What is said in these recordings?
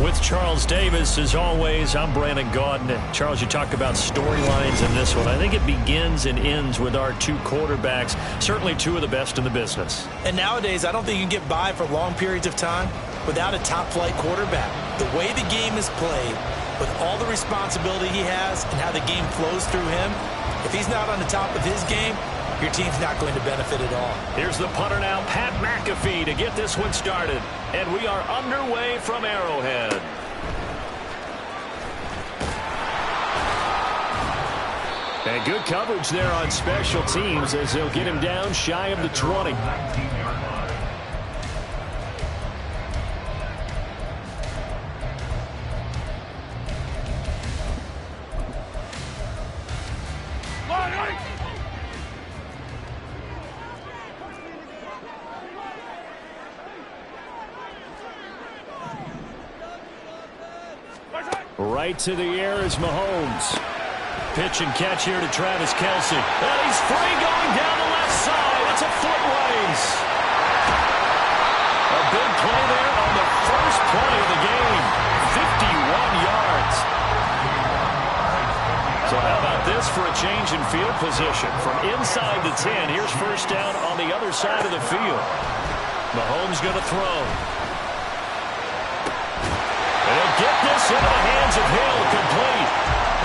With Charles Davis, as always, I'm Brandon Gaudin. Charles, you talk about storylines in this one. I think it begins and ends with our two quarterbacks, certainly two of the best in the business. And nowadays, I don't think you can get by for long periods of time without a top-flight quarterback. The way the game is played, with all the responsibility he has and how the game flows through him, if he's not on the top of his game, your team's not going to benefit at all. Here's the punter now, Pat McAfee, to get this one started. And we are underway from Arrowhead. And good coverage there on special teams as they'll get him down shy of the 20. Right to the air is Mahomes. Pitch and catch here to Travis Kelce. And he's free going down the left side. It's a foot race. A big play there on the first play of the game. 51 yards. So how about this for a change in field position? From inside the 10, here's first down on the other side of the field. Mahomes going to throw. They'll get this into the hands of Hill, complete.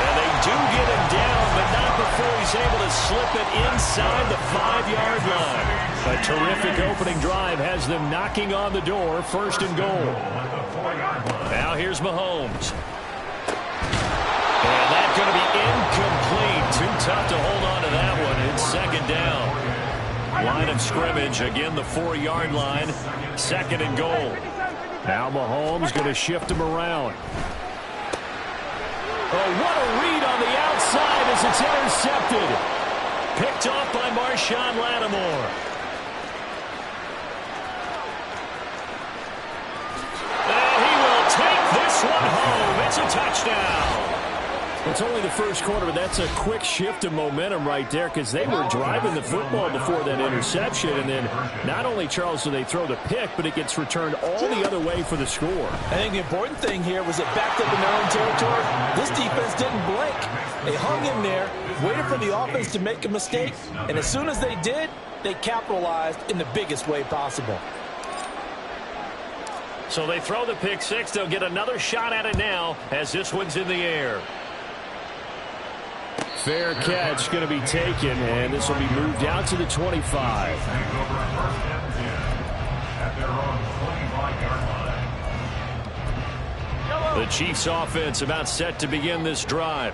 And they do get him down, but not before he's able to slip it inside the 5-yard line. A terrific opening drive has them knocking on the door, first and goal. Now here's Mahomes. And that's going to be incomplete. Too tough to hold on to that one. It's second down. Line of scrimmage, again the 4-yard line, second and goal. Now Mahomes going to shift him around. Oh, what a read on the outside as it's intercepted. Picked off by Marshawn Lattimore. And he will take this one home. It's a touchdown. It's only the first quarter, but that's a quick shift of momentum right there because they were driving the football before that interception. And then not only, Charles, do they throw the pick, but it gets returned all the other way for the score. I think the important thing here was it backed up in their own territory. This defense didn't blink. They hung in there, waited for the offense to make a mistake, and as soon as they did, they capitalized in the biggest way possible. So they throw the pick six. They'll get another shot at it now as this one's in the air. Fair catch going to be taken, and this will be moved out to the 25. The Chiefs offense about set to begin this drive.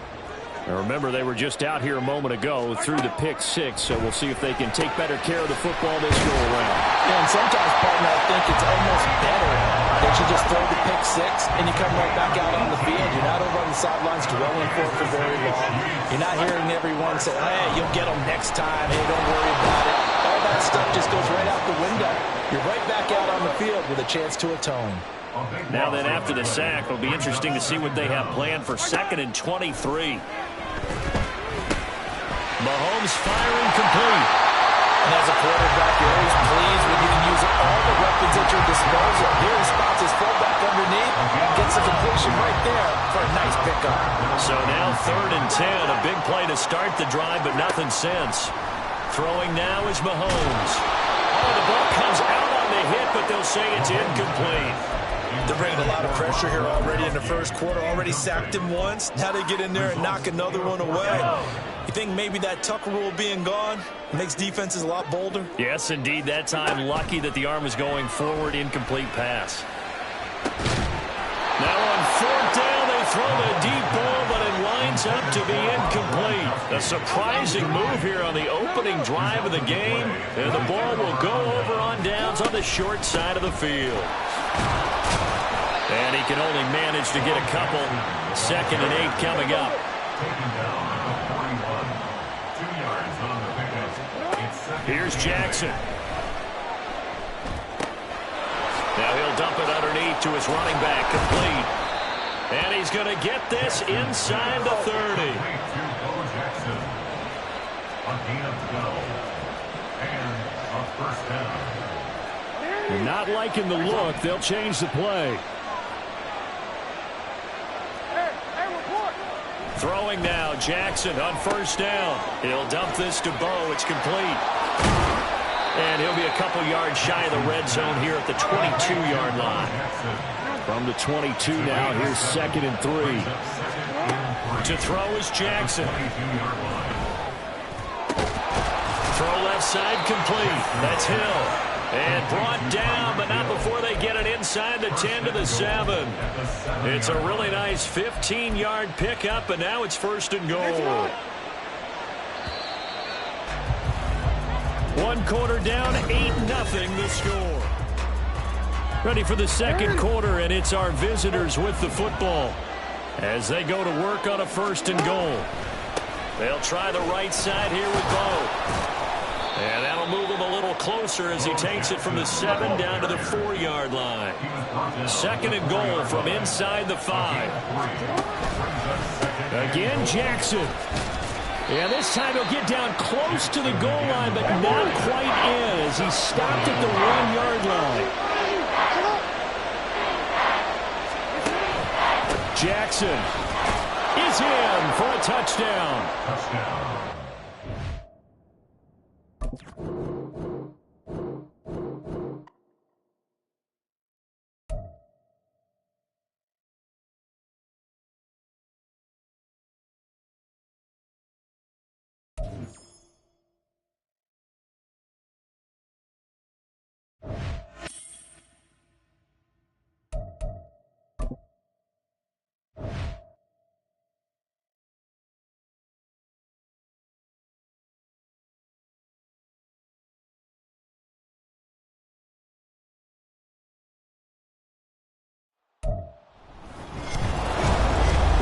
Now remember, they were just out here a moment ago through the pick six, so we'll see if they can take better care of the football this go around. Yeah, and sometimes, partner, I think it's almost better that you just throw the pick six and you come right back out on the field. You're not over on the sidelines dwelling for it for very long. You're not hearing everyone say, hey, you'll get them next time. Hey, don't worry about it. All that stuff just goes right out the window. You're right back out on the field with a chance to atone. Now then, after the sack, it'll be interesting to see what they have planned for second and 23. Mahomes firing complete. And as a quarterback, you're always pleased when you can use all the weapons at your disposal. Here he spots his fullback underneath, gets the completion right there for a nice pickup. So now third and 10, a big play to start the drive, but nothing since. Throwing now is Mahomes. Oh, the ball comes out on the hit, but they'll say it's incomplete. They're bringing a lot of pressure here already in the first quarter. Already sacked him once. Now they get in there and knock another one away. You think maybe that Tucker rule being gone makes defenses a lot bolder? Yes, indeed. That time, lucky that the arm was going forward. Incomplete pass. Now on fourth down, they throw the deep ball, but it lines up to be incomplete. A surprising move here on the opening drive of the game. And the ball will go over on downs on the short side of the field. And he can only manage to get a couple. Second and 8 coming up. Here's Jackson. Now he'll dump it underneath to his running back, complete. And he's going to get this inside the 30. Not liking the look. They'll change the play. Throwing now, Jackson on first down. He'll dump this to Bo. It's complete. And he'll be a couple yards shy of the red zone here at the 22-yard line. From the 22 now, here's 2nd and 3. To throw is Jackson. Throw left side complete. That's Hill. And brought down, but not before they get it inside the 10 to the 7. It's a really nice 15-yard pickup, and now it's 1st and goal. 1 quarter down, 8-0 the score. Ready for the 2nd quarter, and it's our visitors with the football as they go to work on a 1st and goal. They'll try the right side here with Bo. And that'll move him a little closer as he takes it from the 7 down to the 4-yard line. 2nd and goal from inside the 5. Again, Jackson. And this time he'll get down close to the goal line, but not quite in as he stopped at the 1-yard line. Jackson is in for a touchdown.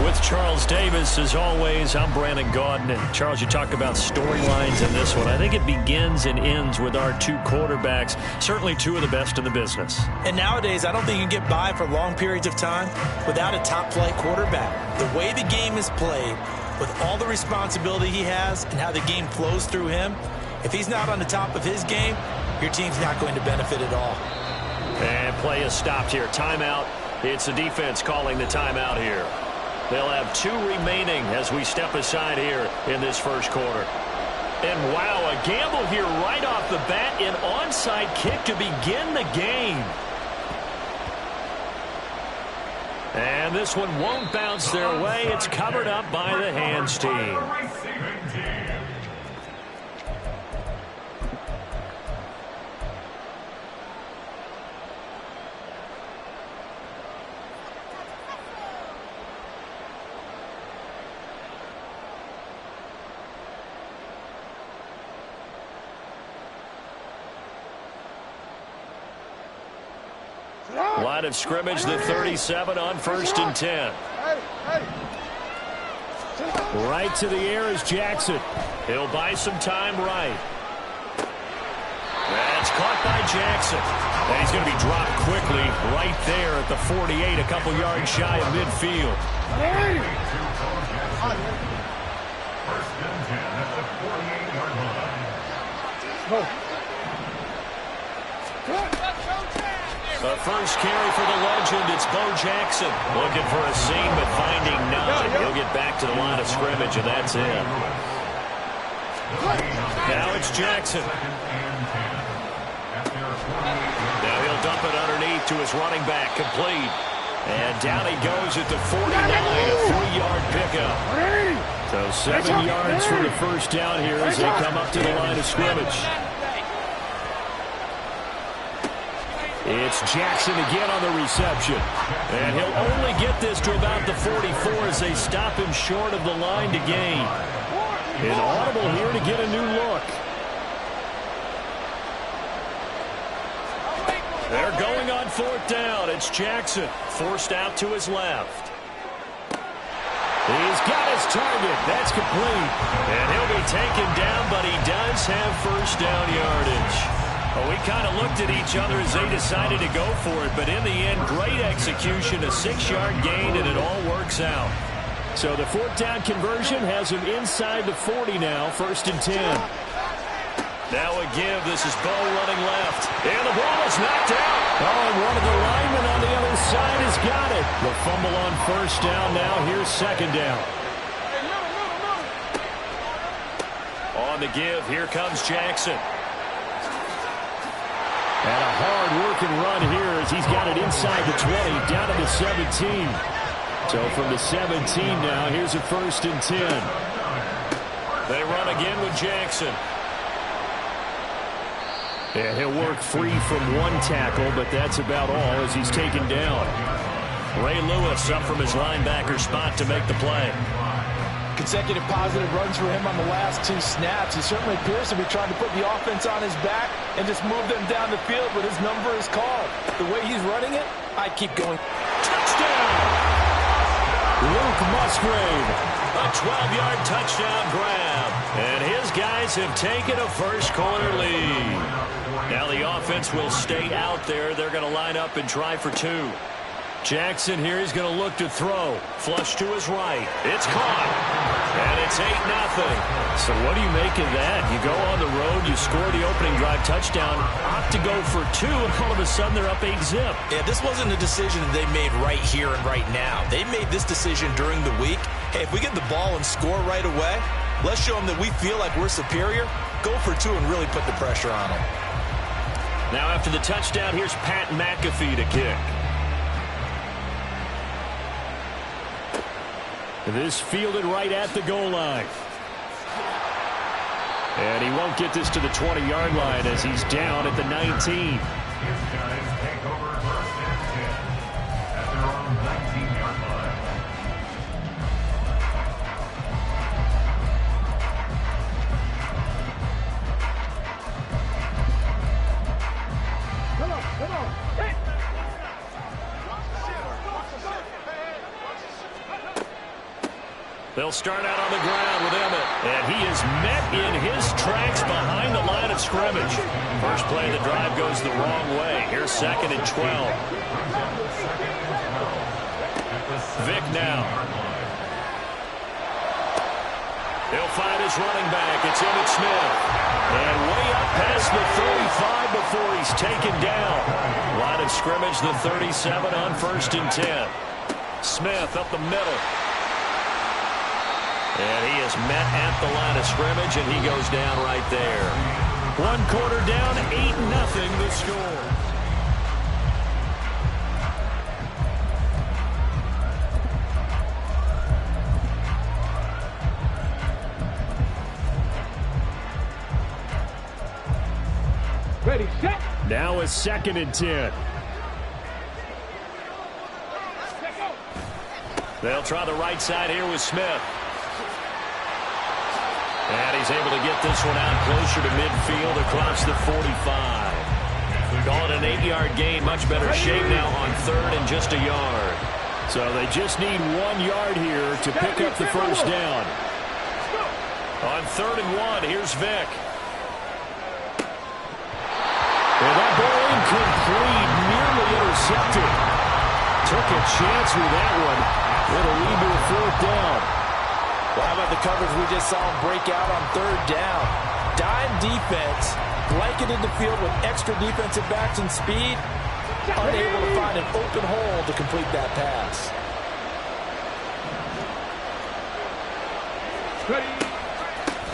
With Charles Davis, as always, I'm Brandon Gaudin. And Charles, you talk about storylines in this one. I think it begins and ends with our 2 quarterbacks, certainly 2 of the best in the business. And nowadays, I don't think you can get by for long periods of time without a top-flight quarterback. The way the game is played, with all the responsibility he has and how the game flows through him, if he's not on the top of his game, your team's not going to benefit at all. And play is stopped here. Timeout. It's the defense calling the timeout here. They'll have 2 remaining as we step aside here in this 1st quarter. And wow, a gamble here right off the bat, an onside kick to begin the game. And this one won't bounce their way. It's covered up by the hands team. Line of scrimmage, the 37 on 1st and 10. Right to the air is Jackson. He'll buy some time right. That's caught by Jackson. And he's going to be dropped quickly right there at the 48, a couple yards shy of midfield. 1st and 10 at the 48-yard line. The first carry for the legend, it's Bo Jackson. Looking for a seam, but finding none. He'll get back to the line of scrimmage, and that's it. Now it's Jackson. Now he'll dump it underneath to his running back, complete. And down he goes at the 49, a 3-yard pickup. So 7 yards for the first down here as they come up to the line of scrimmage. It's Jackson again on the reception. And he'll only get this to about the 44 as they stop him short of the line to gain. An audible here to get a new look. They're going on 4th down. It's Jackson forced out to his left. He's got his target. That's complete. And he'll be taken down, but he does have 1st down yardage. Well, we kind of looked at each other as they decided to go for it, but in the end, great execution, a 6-yard gain, and it all works out. So the 4th down conversion has him inside the 40 now, 1st and 10. Now a give. This is Bo running left. And the ball is knocked out. Oh, and one of the linemen on the other side has got it. The fumble on 1st down now. Here's 2nd down. on the give. Here comes Jackson. And a hard-working run here as he's got it inside the 20, down to the 17. So from the 17 now, here's a 1st and 10. They run again with Jackson. Yeah, he'll work free from one tackle, but that's about all as he's taken down. Ray Lewis up from his linebacker spot to make the play. Consecutive positive runs for him on the last 2 snaps. He certainly appears to be trying to put the offense on his back and just move them down the field, but his number is called. The way he's running it, I'd keep going. Touchdown! Luke Musgrave. A 12-yard touchdown grab. And his guys have taken a first-quarter lead. Now the offense will stay out there. They're going to line up and try for 2. Jackson here, he's going to look to throw. Flush to his right. It's caught. And it's 8-0. So what do you make of that? You go on the road, you score the opening drive touchdown, opt to go for 2, and all of a sudden they're up 8-zip. Yeah, this wasn't a decision that they made right here and right now. They made this decision during the week. Hey, if we get the ball and score right away, let's show them that we feel like we're superior. Go for 2 and really put the pressure on them. Now after the touchdown, here's Pat McAfee to kick. This fielded right at the goal line. And he won't get this to the 20-yard line as he's down at the 19. His guys take over 1st and 10 at their own 19-yard line. Come on. Hey. They'll start out on the ground with Emmett. And he is met in his tracks behind the line of scrimmage. First play of the drive goes the wrong way. Here's 2nd and 12. Vick now. He'll find his running back. It's Emmitt Smith. And way up past the 35 before he's taken down. Line of scrimmage, the 37 on 1st and 10. Smith up the middle. And he is met at the line of scrimmage, and he goes down right there. 1 quarter down, 8-0 the score. Ready, set. Now a 2nd and 10. They'll try the right side here with Smith. And he's able to get this one out closer to midfield across the 45. Call it an 8-yard gain. Much better shape now on 3rd and just a yard. So they just need 1 yard here to pick up the first down. On 3rd and 1, here's Vick. And that ball incomplete, nearly intercepted. Took a chance with that one. It'll lead to a 4th down. Well, how about the coverage we just saw him break out on 3rd down? Dime defense, blanketed the field with extra defensive backs and speed, unable to find an open hole to complete that pass.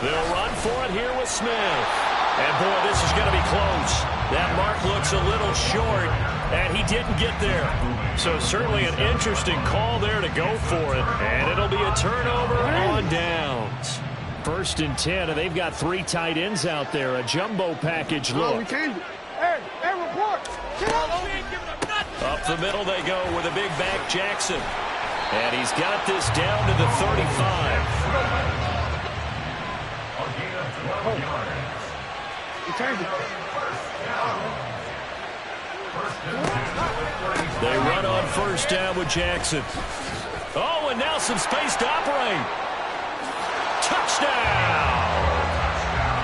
They'll run for it here with Smith. And, boy, this is going to be close. That mark looks a little short, and he didn't get there. So certainly an interesting call there to go for it. And it'll be a turnover on downs. 1st and 10, and they've got 3 tight ends out there. A jumbo package look. Hey, report. Up the middle they go with a big back Jackson. And he's got this down to the 35. They run on 1st down with Jackson. Oh, and now some space to operate. Touchdown!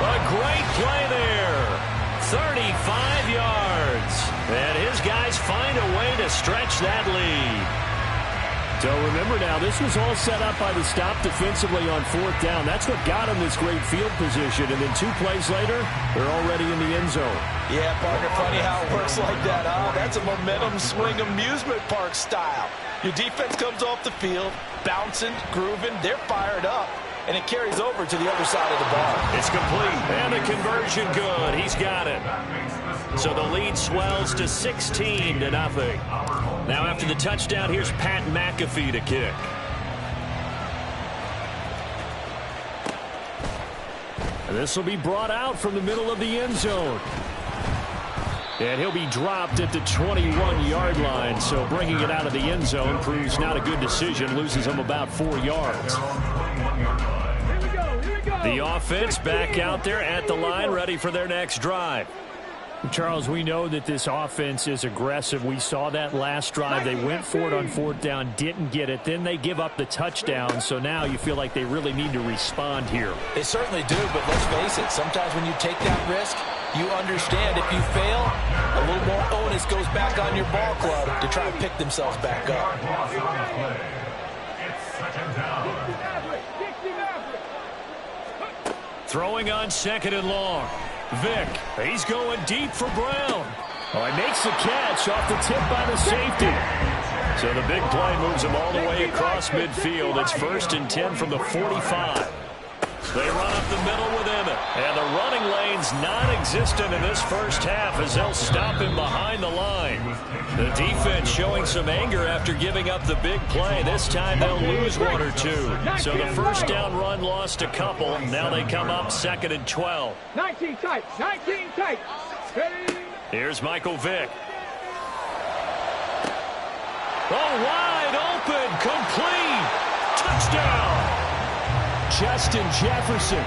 A great play there. 35 yards. And his guys find a way to stretch that lead. So remember now, this was all set up by the stop defensively on 4th down. That's what got him this great field position. And then 2 plays later, they're already in the end zone. Yeah, partner, funny how it works like that, huh? That's a momentum swing amusement park style. Your defense comes off the field, bouncing, grooving, they're fired up. and it carries over to the other side of the ball. It's complete, and the conversion good. He's got it. So the lead swells to 16-0. Now after the touchdown, here's Pat McAfee to kick. And this will be brought out from the middle of the end zone. And he'll be dropped at the 21-yard line. So bringing it out of the end zone proves not a good decision. Loses him about 4 yards. The offense back out there at the line, ready for their next drive. Charles, we know that this offense is aggressive. We saw that last drive. They went for it on 4th down, didn't get it. Then they give up the touchdown. So now you feel like they really need to respond here. They certainly do, but let's face it. Sometimes when you take that risk, you understand if you fail, a little more onus goes back on your ball club to try and pick themselves back up. Throwing on 2nd and long. Vick, he's going deep for Brown. Oh, he makes the catch off the tip by the safety. So the big play moves him all the way across midfield. It's 1st and 10 from the 45. They run up the middle with Emmett. And the running lane's non-existent in this first half as they'll stop him behind the line. The defense showing some anger after giving up the big play. This time they'll lose 1 or 2. So the first down run lost a couple. Now they come up 2nd and 12. 19 tight. 19 tight. Here's Michael Vick. Oh, wide open. Complete. Touchdown. Justin Jefferson,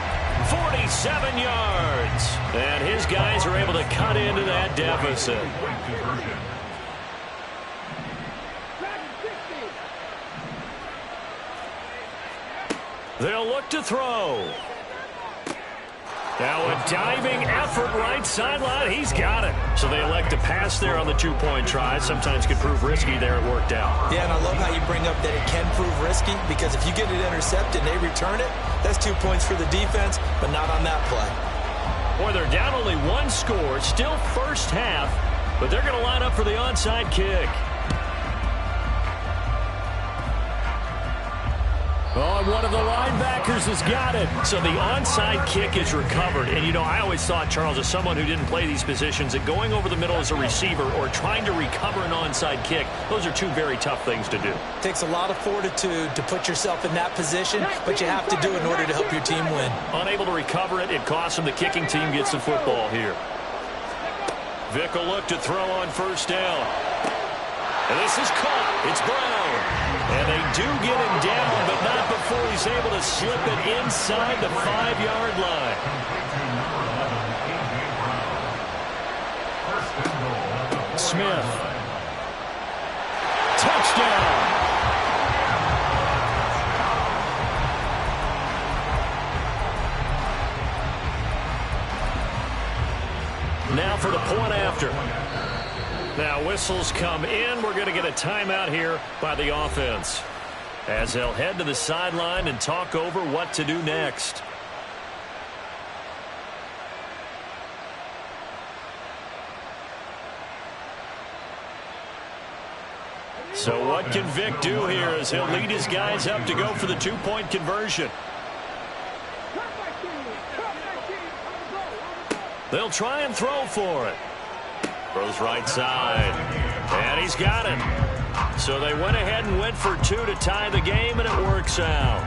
47 yards. And his guys are able to cut into that deficit. They'll look to throw. Now a diving effort right sideline. He's got it. So they elect to pass there on the 2-point try. Sometimes could prove risky. There it worked out. Yeah, and I love how you bring up that it can prove risky, because if you get it intercepted and they return it, that's 2 points for the defense, but not on that play. Boy, they're down only 1 score. Still first half, but they're going to line up for the onside kick. Oh, and one of the linebackers has got it. So the onside kick is recovered. And, you know, I always thought, Charles, as someone who didn't play these positions, that going over the middle as a receiver or trying to recover an onside kick, those are 2 very tough things to do. It takes a lot of fortitude to put yourself in that position, but you have to do it in order to help your team win. Unable to recover it, it costs them. The kicking team gets the football here. Vick will look to throw on 1st down. And this is caught. It's Brown. And they do get him down, but not before he's able to slip it inside the 5-yard line. Smith. Touchdown. Now for the point after. Now whistles come in. We're going to get a timeout here by the offense as they'll head to the sideline and talk over what to do next. So what can Vick do here as he'll lead his guys up to go for the 2-point conversion? They'll try and throw for it. Throws right side. And he's got it. So they went ahead and went for 2 to tie the game, and it works out.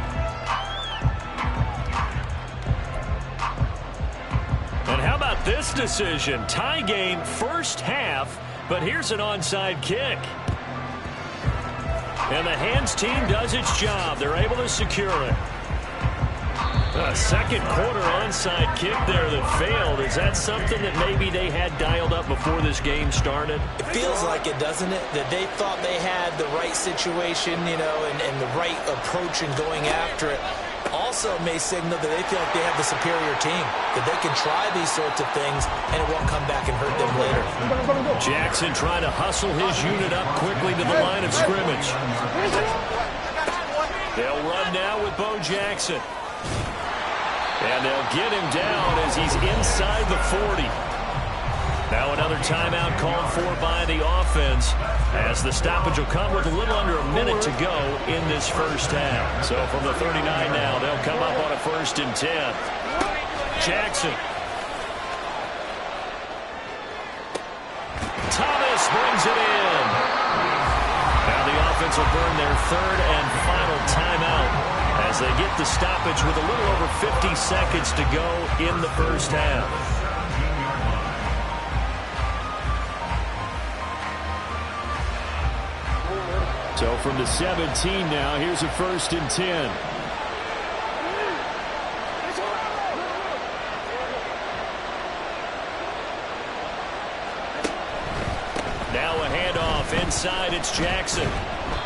And how about this decision? Tie game first half, but here's an onside kick. And the hands team does its job. They're able to secure it. A second quarter onside kick there that failed. Is that something that maybe they had dialed up before this game started? It feels like it, doesn't it? That they thought they had the right situation, you know, and the right approach in going after it. Also may signal that they feel like they have the superior team, that they can try these sorts of things and it won't come back and hurt them later. Jackson trying to hustle his unit up quickly to the line of scrimmage. They'll run now with Bo Jackson. And they'll get him down as he's inside the 40. Now another timeout called for by the offense, as the stoppage will come with a little under a minute to go in this first half. So from the 39 now, they'll come up on a 1st and 10. Jackson. Thomas brings it in. Now the offense will burn their 3rd and final timeout as they get the stoppage with a little over 50 seconds to go in the first half. So from the 17 now, here's a 1st and 10. Now a handoff inside. It's Jackson.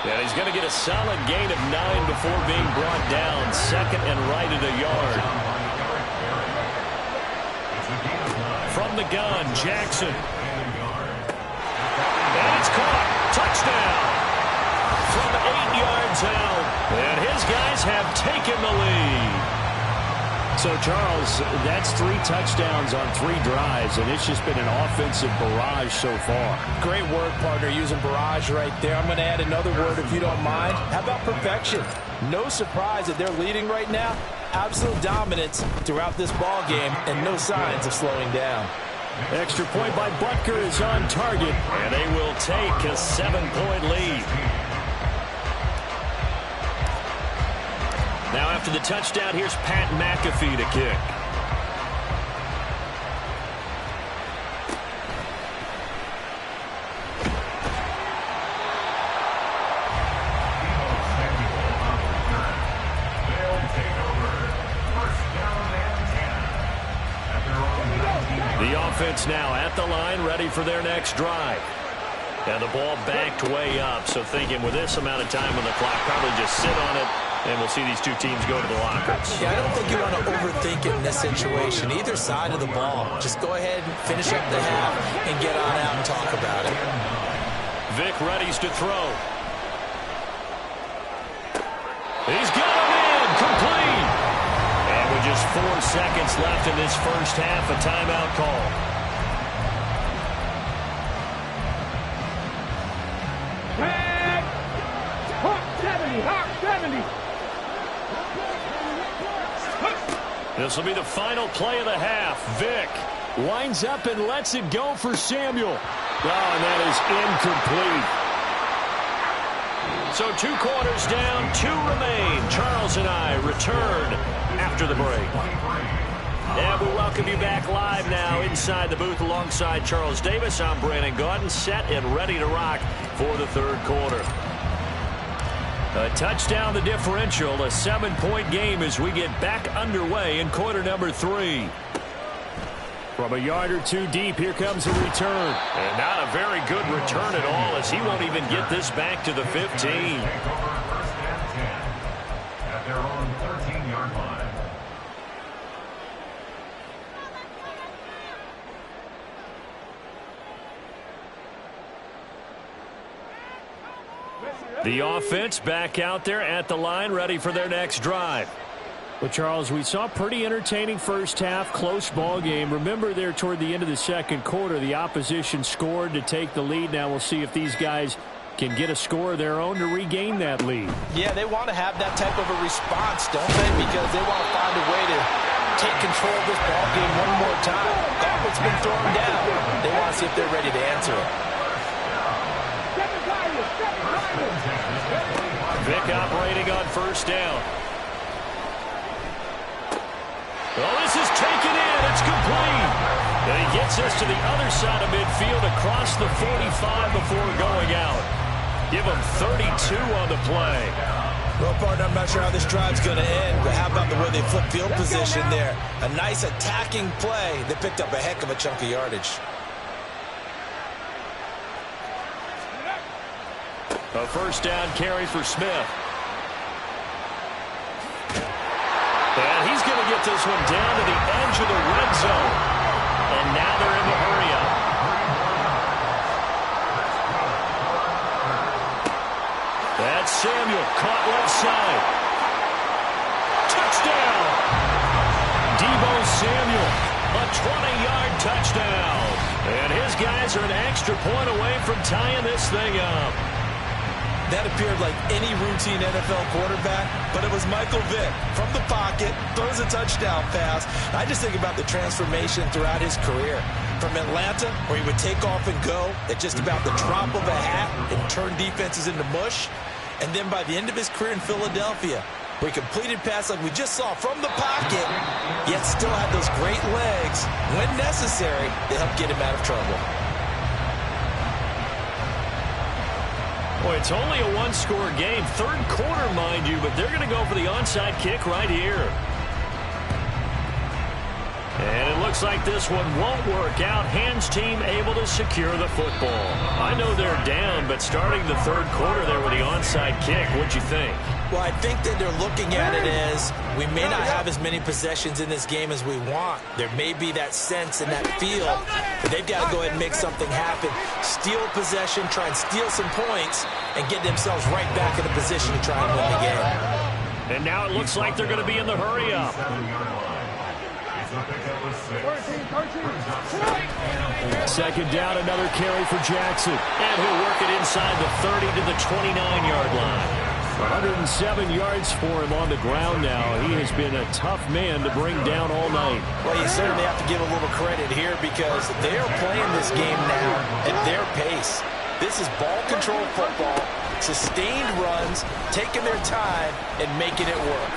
And he's going to get a solid gain of 9 before being brought down. 2nd and right at a yard. From the gun, Jackson. And it's caught. Touchdown. From 8 yards out. And his guys have taken the lead. So, Charles, that's 3 touchdowns on 3 drives, and it's just been an offensive barrage so far. Great word, partner, using barrage right there. I'm going to add another word if you don't mind. How about perfection? No surprise that they're leading right now. Absolute dominance throughout this ball game, and no signs of slowing down. Extra point by Butker is on target. And they will take a 7-point lead. Now after the touchdown, here's Pat McAfee to kick. The offense now at the line, ready for their next drive. And the ball backed way up, so thinking with this amount of time on the clock, probably just sit on it, and we'll see these two teams go to the lockers. Yeah, I don't think you want to overthink it in this situation. Either side of the ball. Just go ahead and finish up the half and get on out and talk about it. Vic readies to throw. He's got him in, complete. And with just 4 seconds left in this first half, a timeout call. Hawk 70, Hawk 70. This will be the final play of the half. Vic winds up and lets it go for Samuel. Oh, and that is incomplete. So 2 quarters down, 2 remain. Charles and I return after the break. And we welcome you back live now inside the booth alongside Charles Davis. I'm Brandon Gaudin, set and ready to rock for the 3rd quarter. A touchdown, the differential, a 7-point game as we get back underway in quarter number 3. From a yard or 2 deep, here comes a return. And not a very good return at all, as he won't even get this back to the 15. Take over 1st and 10 at their own 13-yard line. The offense back out there at the line, ready for their next drive. Well, Charles, we saw pretty entertaining first half, close ball game. Remember there toward the end of the 2nd quarter, the opposition scored to take the lead. Now we'll see if these guys can get a score of their own to regain that lead. Yeah, they want to have that type of a response, don't they? Because they want to find a way to take control of this ball game one more time. Gauntlet's been thrown down. They want to see if they're ready to answer it. Vic operating on 1st down. Oh, this is taken in. It's complete. And he gets us to the other side of midfield across the 45 before going out. Give him 32 on the play. Well, partner, I'm not sure how this drive's going to end, but how about the way they flip field position there? A nice attacking play. They picked up a heck of a chunk of yardage. A 1st down carry for Smith. And he's going to get this one down to the edge of the red zone. And now they're in the hurry-up. That's Samuel, caught left side. Touchdown! Deebo Samuel, a 20-yard touchdown. And his guys are an extra point away from tying this thing up. That appeared like any routine NFL quarterback, but it was Michael Vick from the pocket, throws a touchdown pass. I just think about the transformation throughout his career. From Atlanta, where he would take off and go at just about the drop of a hat and turn defenses into mush. And then by the end of his career in Philadelphia, where he completed pass like we just saw from the pocket, yet still had those great legs, when necessary, to help get him out of trouble. Boy, it's only a one-score game. Third quarter, mind you, but they're going to go for the onside kick right here. And it looks like this one won't work out. Hands team able to secure the football. I know they're down, but starting the third quarter there with the onside kick, what'd you think? Well, I think that they're looking at it as we may not have as many possessions in this game as we want. There may be that sense and that feel, but they've got to go ahead and make something happen. Steal possession, try and steal some points, and get themselves right back in a position to try and win the game. And now it looks like they're going to be in the hurry-up. Second down, another carry for Jackson. And he'll work it inside the 30 to the 29-yard line. 107 yards for him on the ground now. He has been a tough man to bring down all night. Well, you certainly have to give a little credit here because they are playing this game now at their pace. This is ball control football, sustained runs, taking their time, and making it work.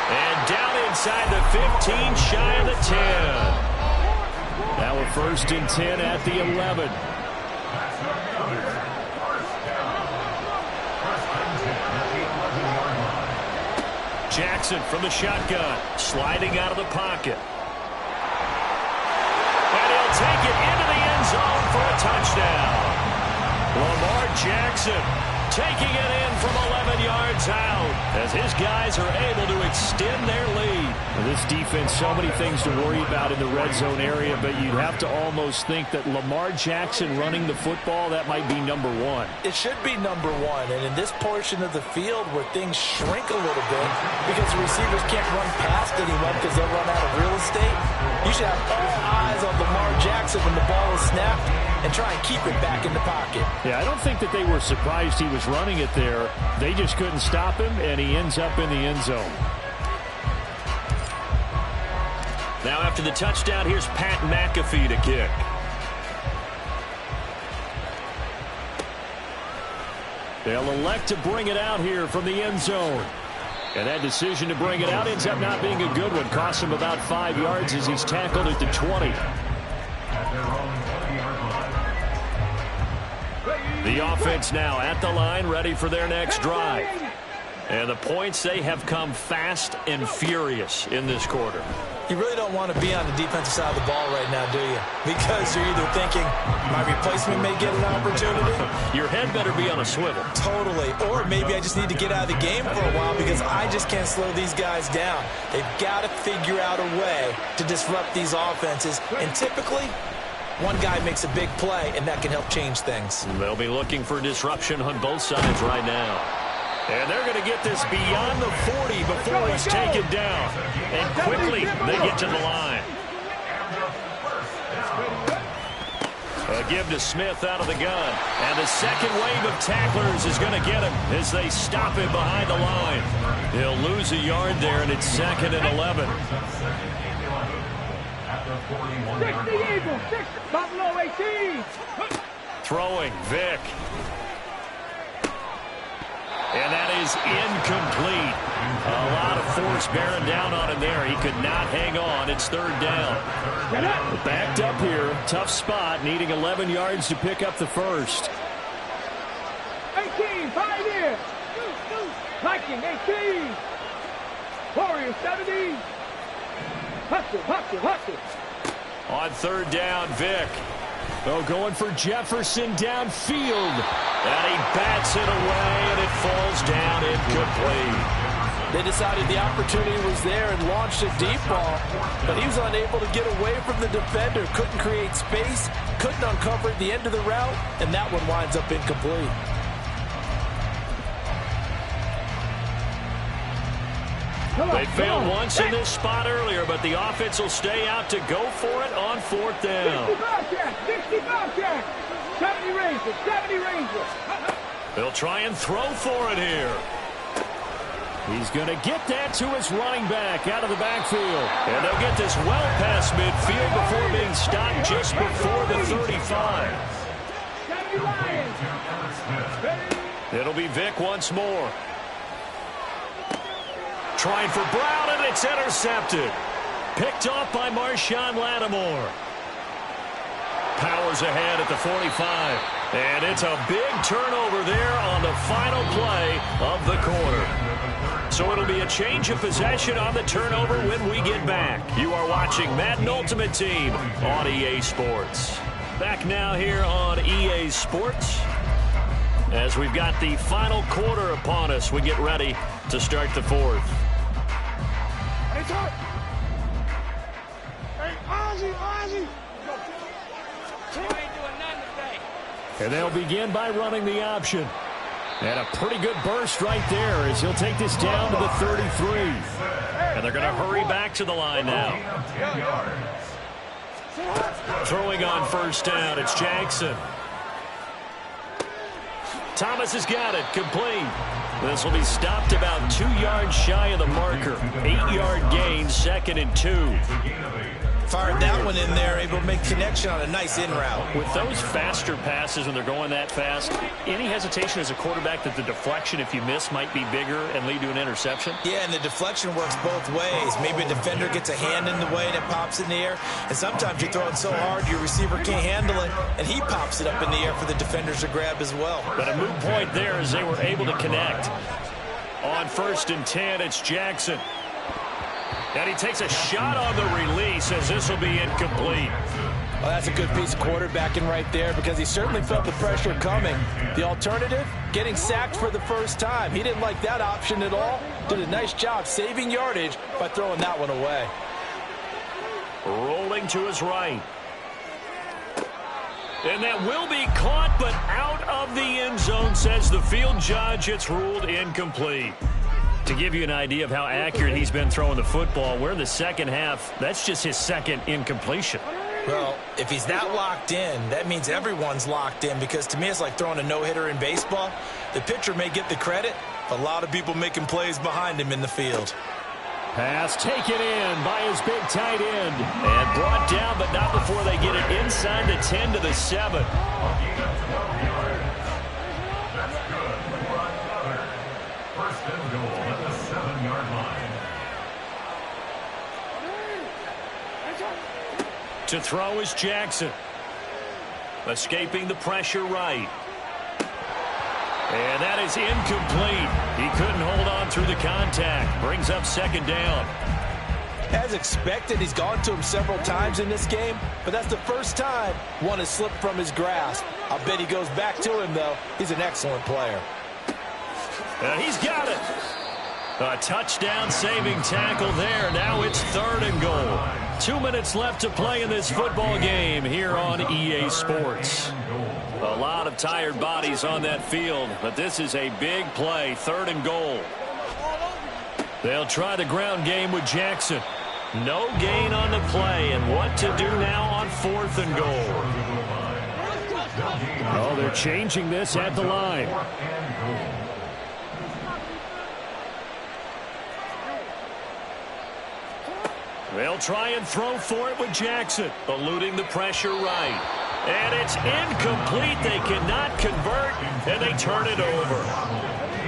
And down inside the 15, shy of the 10. Now we're first and 10 at the 11. Jackson from the shotgun, sliding out of the pocket. And he'll take it into the end zone for a touchdown. Lamar Jackson taking it in from 11 yards out as his guys are able to extend their lead. Well, this defense, so many things to worry about in the red zone area, but you'd have to almost think that Lamar Jackson running the football, that might be number one. It should be number one, and in this portion of the field where things shrink a little bit because the receivers can't run past anyone because they'll run out of real estate, you should have all eyes on Lamar Jackson when the ball is snapped and try and keep it back in the pocket. Yeah, I don't think that they were surprised he was running it there. They just couldn't stop him, and he ends up in the end zone. Now after the touchdown, here's Pat McAfee to kick. They'll elect to bring it out here from the end zone. And that decision to bring it out ends up not being a good one. Costs him about 5 yards as he's tackled at the 20. The offense now at the line, ready for their next drive. And the points, they have come fast and furious in this quarter. You really don't want to be on the defensive side of the ball right now, do you? Because you're either thinking, my replacement may get an opportunity. Your head better be on a swivel. Totally. Or maybe I just need to get out of the game for a while because I just can't slow these guys down. They've got to figure out a way to disrupt these offenses. And typically, one guy makes a big play, and that can help change things. They'll be looking for disruption on both sides right now. And they're going to get this beyond the 40 before he's taken down. And quickly, they get to the line. A give to Smith out of the gun. And the second wave of tacklers is going to get him as they stop him behind the line. He'll lose a yard there, and it's 2nd and 11. 60 Eagles, 6 Buffalo 18. Throwing, Vick. And that is incomplete. A lot of force bearing down on him there. He could not hang on. It's 3rd down. Backed up here. Tough spot. Needing 11 yards to pick up the first. 18, 5 years. Viking 18. Warriors 70. Hustle. On 3rd down, Vick. Oh, going for Jefferson downfield. And he bats it away, and it falls down incomplete. They decided the opportunity was there and launched a deep ball, but he was unable to get away from the defender, couldn't create space, couldn't uncover at the end of the route, and that one winds up incomplete. They failed once in this spot earlier, but the offense will stay out to go for it on 4th down. 65 check. 70 Rangers, 70 Rangers. They'll try and throw for it here. He's going to get that to his running back out of the backfield. And they'll get this well past midfield before being stopped just before the 35. It'll be Vick once more. Trying for Brown, and it's intercepted. Picked off by Marshawn Lattimore. Powers ahead at the 45. And it's a big turnover there on the final play of the quarter. So it'll be a change of possession on the turnover when we get back. You are watching Madden Ultimate Team on EA Sports. Back now here on EA Sports. As we've got the final quarter upon us, we get ready to start the 4th. And they'll begin by running the option. And a pretty good burst right there as he'll take this down to the 33. And they're going to hurry back to the line now. Throwing on 1st down, it's Jackson. Thomas has got it, complete. This will be stopped about 2 yards shy of the marker. 8-yard gain, 2nd and 2. Fired that one in there, able to make connection on a nice in route. With those faster passes when they're going that fast, any hesitation as a quarterback that the deflection, if you miss, might be bigger and lead to an interception? Yeah, and the deflection works both ways. Maybe a defender gets a hand in the way and it pops in the air. And sometimes you're throwing so hard your receiver can't handle it, and he pops it up in the air for the defenders to grab as well. But a moot point there as they were able to connect. On 1st and 10, it's Jackson. And he takes a shot on the release as this will be incomplete. Well, that's a good piece of quarterbacking right there because he certainly felt the pressure coming. The alternative, getting sacked for the first time. He didn't like that option at all. Did a nice job saving yardage by throwing that one away. Rolling to his right. And that will be caught, but out of the end zone, says the field judge. It's ruled incomplete. To give you an idea of how accurate he's been throwing the football, we're in the second half. That's just his 2nd incompletion. Well, if he's that locked in, that means everyone's locked in because to me it's like throwing a no-hitter in baseball. The pitcher may get the credit, but a lot of people making plays behind him in the field. Pass taken in by his big tight end. And brought down, but not before they get it inside the 10 to the 7. To throw is Jackson. Escaping the pressure right. And that is incomplete. He couldn't hold on through the contact. Brings up 2nd down. As expected, he's gone to him several times in this game, but that's the first time one has slipped from his grasp. I'll bet he goes back to him, though. He's an excellent player. And he's got it. A touchdown-saving tackle there. Now it's 3rd and goal. 2 minutes left to play in this football game here on EA Sports. A lot of tired bodies on that field, but this is a big play. 3rd and goal. They'll try the ground game with Jackson. No gain on the play, and what to do now on 4th and goal. Oh, they're changing this at the line. They'll try and throw for it with Jackson, eluding the pressure right. And it's incomplete. They cannot convert, and they turn it over.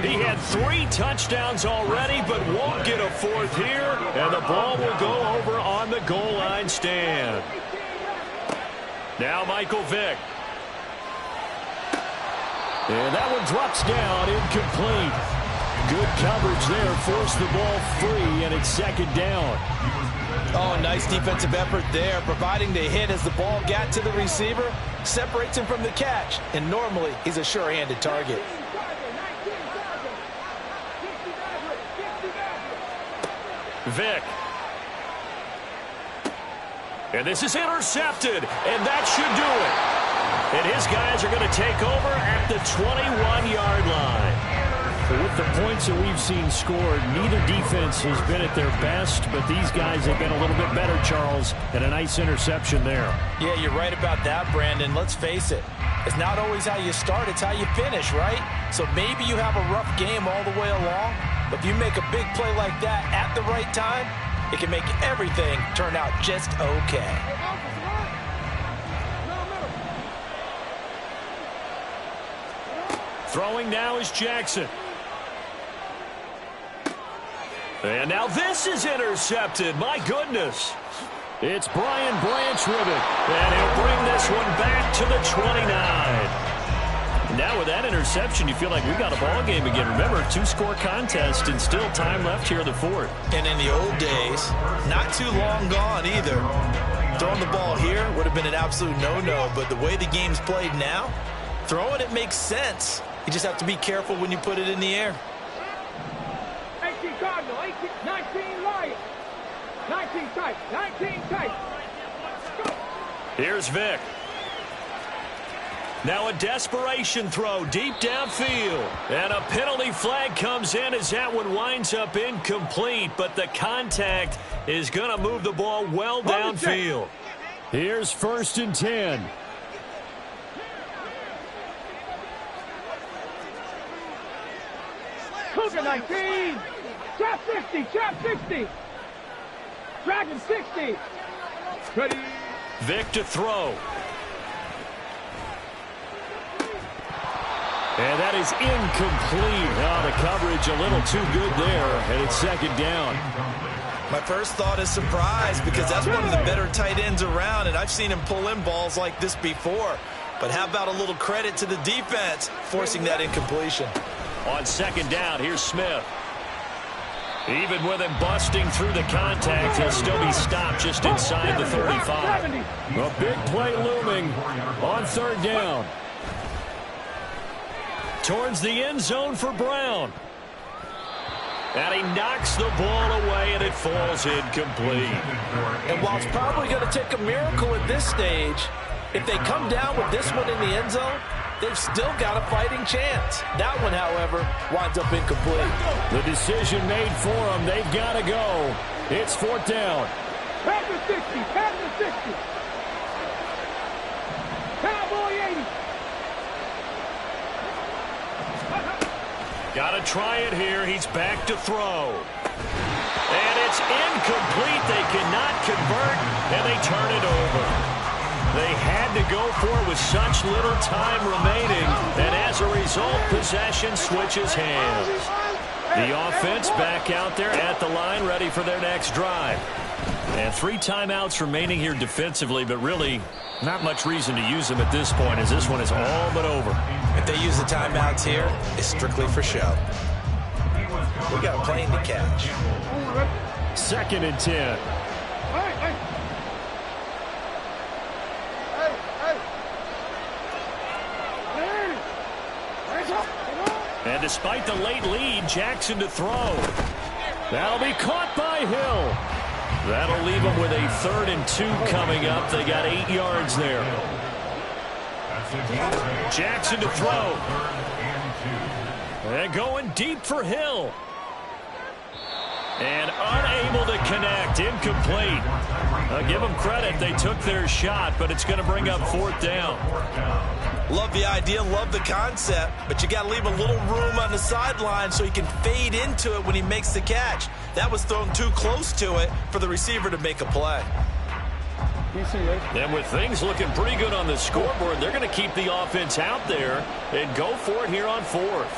He had 3 touchdowns already, but won't get a 4th here, and the ball will go over on the goal line stand. Now Michael Vick. And that one drops down, incomplete. Good coverage there, forced the ball free, and it's 2nd down. Oh, nice defensive effort there, providing the hit as the ball got to the receiver, separates him from the catch, and normally he's a sure-handed target. Vick. And this is intercepted, and that should do it. And his guys are going to take over at the 21-yard line. With With the points that we've seen scored, neither defense has been at their best, but these guys have been a little bit better, Charles, and a nice interception there. Yeah, you're right about that, Brandon. Let's face it. It's not always how you start, it's how you finish, right? So maybe you have a rough game all the way along, but if you make a big play like that at the right time, it can make everything turn out just okay. Throwing now is Jackson. And now this is intercepted. My goodness. It's Brian Branch with it. And he'll bring this one back to the 29. Now with that interception, you feel like we got a ball game again. Remember, 2-score contest and still time left here in the fourth. And in the old days, not too long gone either. Throwing the ball here would have been an absolute no-no, but the way the game's played now, throwing it makes sense. You just have to be careful when you put it in the air. 18 Cardinal, 19 Lions. 19 tight, 19 tight. Here's Vic. Now a desperation throw deep downfield. And a penalty flag comes in as that one winds up incomplete. But the contact is going to move the ball well downfield. Here's 1st and 10. Cougar 19. Trap 60, trap 60. Dragon 60. Ready. Vic to throw. And that is incomplete. Oh, the coverage a little too good there, and it's 2nd down. My first thought is surprise because that's one of the better tight ends around, and I've seen him pull in balls like this before. But how about a little credit to the defense forcing that incompletion? On 2nd down, here's Smith. Even with him busting through the contact, he'll still be stopped just inside the 35. A big play looming on 3rd down. Towards the end zone for Brown. And he knocks the ball away, and it falls incomplete. And while it's probably going to take a miracle at this stage, if they come down with this one in the end zone, they've still got a fighting chance. That one, however, winds up incomplete. The decision made for them. They've got to go. It's 4th down. Pass the 60, pass the 60. Cowboy 80. Got to try it here. He's back to throw. And it's incomplete. They cannot convert, and they turn it over. They had to go for it with such little time remaining, and as a result, possession switches hands. The offense back out there at the line, ready for their next drive. And 3 timeouts remaining here defensively, but really not much reason to use them at this point, as this one is all but over. If they use the timeouts here, it's strictly for show. We got a plane to catch. 2nd and 10. And despite the late lead, Jackson to throw. That'll be caught by Hill. That'll leave them with a 3rd and 2 coming up. They got 8 yards there. Jackson to throw. And going deep for Hill. And unable to connect. Incomplete. I'll give them credit. They took their shot, but it's going to bring up 4th down. Love the idea, love the concept, but you got to leave a little room on the sideline so he can fade into it when he makes the catch. That was thrown too close to it for the receiver to make a play. And with things looking pretty good on the scoreboard, they're going to keep the offense out there and go for it here on 4th.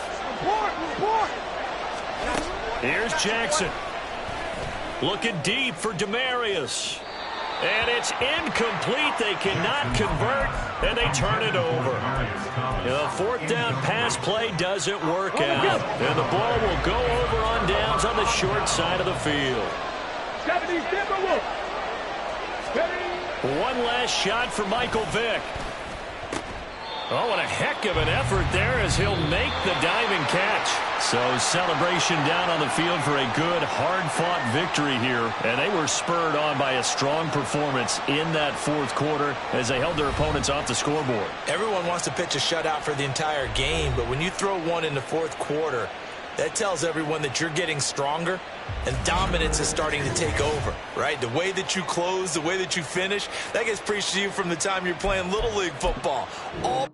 Here's Jackson. Looking deep for Demarius. And it's incomplete. They cannot convert, and they turn it over. The 4th down pass play doesn't work out. And the ball will go over on downs on the short side of the field. 70 Timberwolves. One last shot for Michael Vick. Oh, what a heck of an effort there as he'll make the diving catch. So celebration down on the field for a good, hard-fought victory here. And they were spurred on by a strong performance in that 4th quarter as they held their opponents off the scoreboard. Everyone wants to pitch a shutout for the entire game, but when you throw one in the 4th quarter, that tells everyone that you're getting stronger and dominance is starting to take over, right? The way that you close, the way that you finish, that gets preached to you from the time you're playing Little League football. All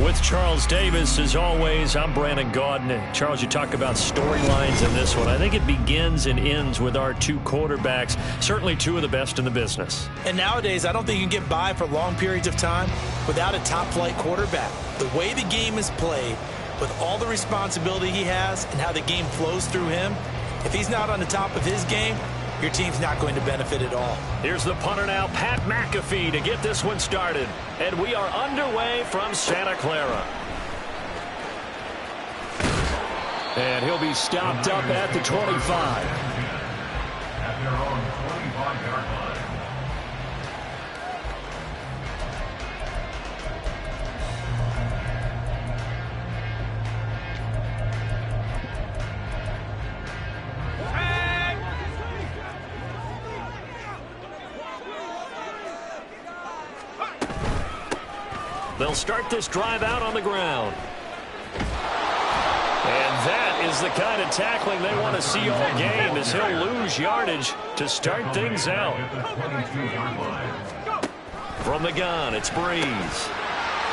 With Charles Davis, as always, I'm Brandon Gaudin. Charles, you talk about storylines in this one. I think it begins and ends with our two quarterbacks, certainly two of the best in the business. And nowadays, I don't think you can get by for long periods of time without a top-flight quarterback. The way the game is played, with all the responsibility he has and how the game flows through him, if he's not on the top of his game, your team's not going to benefit at all. Here's the punter now, Pat McAfee, to get this one started. And we are underway from Santa Clara. And he'll be stopped up at the 25. At their own 25-yard line. They'll start this drive out on the ground. And that is the kind of tackling they want to see all game, as he'll lose yardage to start things out. From the gun, it's Breeze.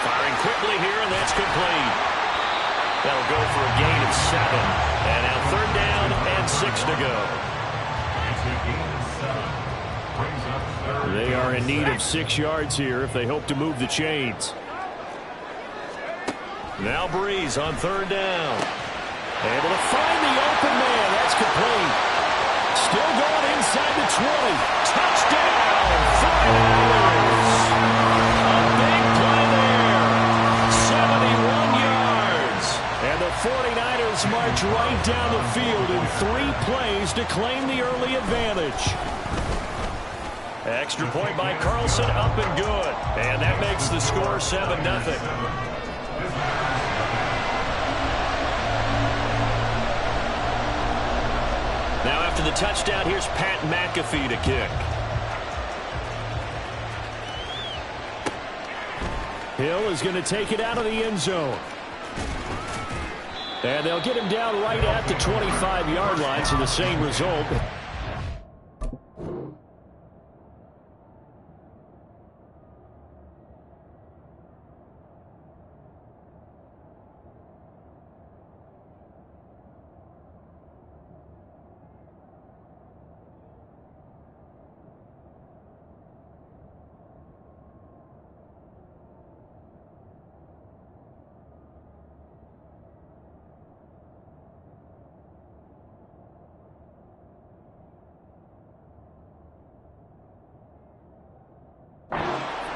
Firing quickly here, and that's complete. That'll go for a gain of 7. And now 3rd down and 6 to go. They are in need of 6 yards here if they hope to move the chains. Now Breeze on 3rd down. Able to find the open man. That's complete. Still going inside the 20. Touchdown, 49ers. A big play there. 71 yards. And the 49ers march right down the field in 3 plays to claim the early advantage. Extra point by Carlson, up and good. And that makes the score 7-0. Now after the touchdown, here's Pat McAfee to kick. Hill is going to take it out of the end zone. And they'll get him down right at the 25-yard line, so the same result.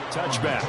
Touchback.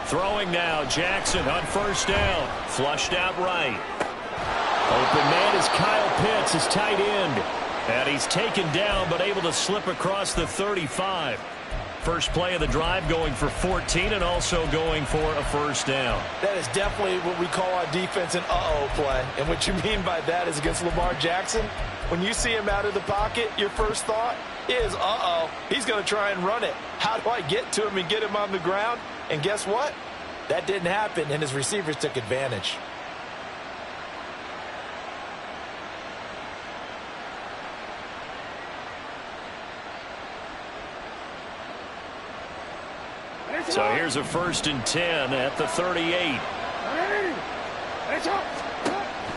Throwing now, Jackson on 1st down. Flushed out right. Open man is Kyle Pitts, his tight end. And he's taken down, but able to slip across the 35. First play of the drive, going for 14 and also going for a 1st down. That is definitely what we call our defense an uh-oh play. And what you mean by that is against Lamar Jackson, when you see him out of the pocket, your first thought is, uh-oh, he's going to try and run it. How do I get to him and get him on the ground? And guess what? That didn't happen, and his receivers took advantage. So here's a 1st and 10 at the 38.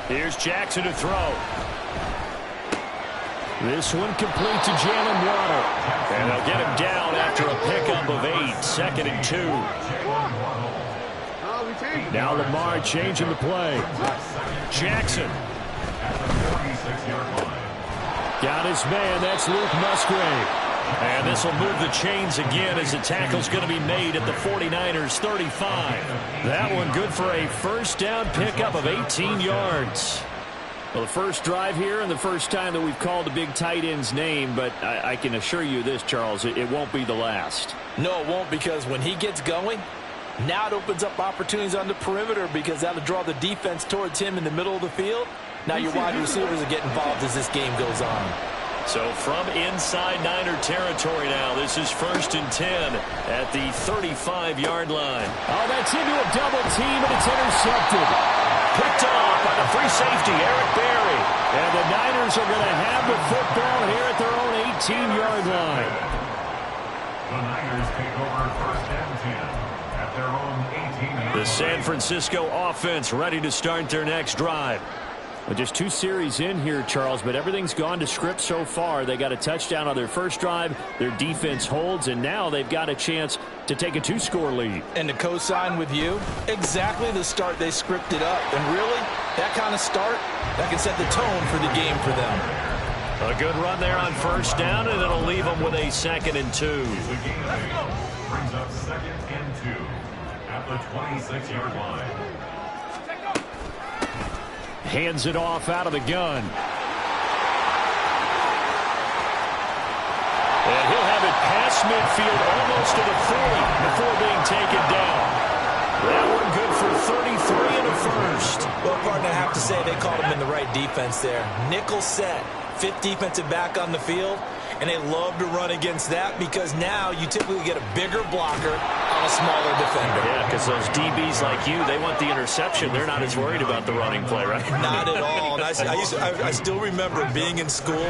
Here's Jackson to throw. This one complete to Jalen Waddle. And they'll get him down after a pickup of 8. 2nd and 2. Now Lamar changing the play. Jackson. Got his man. That's Luke Musgrave. And this will move the chains again as the tackle's going to be made at the 49ers 35. That one good for a 1st down pickup of 18 yards. Well, the first drive here and the first time that we've called a big tight end's name, but I can assure you this, Charles, it won't be the last. No, it won't, because when he gets going, Now it opens up opportunities on the perimeter because that'll draw the defense towards him in the middle of the field. Now your wide receivers will get involved as this game goes on. So from inside Niner territory now, this is 1st and 10 at the 35-yard line. Oh, that's into a double team, and it's intercepted. Picked off by the free safety, Eric Berry. And the Niners are going to have the football here at their own 18-yard line. The Niners take over 1st and 10 at their own 18-yard line. The San Francisco offense ready to start their next drive. Well, just 2 series in here, Charles, but everything's gone to script so far. They got a touchdown on their first drive. Their defense holds, and now they've got a chance to take a 2-score lead. And to co-sign with you, exactly the start they scripted up. And really, that kind of start, that can set the tone for the game for them. A good run there on 1st down, and it'll leave them with a 2nd and 2. The game brings up 2nd and 2 at the 26-yard line. Hands it off out of the gun. And he'll have it past midfield almost to the 40 before being taken down. That one good for 33 and a first. Well, partner, I have to say they called him in the right defense there. Nickel set, 5th defensive back on the field, and they love to run against that because now you typically get a bigger blocker on a smaller defender. Yeah, because those DBs like you, they want the interception. They're not as worried about the running play, right? Not at all. And I still remember being in school,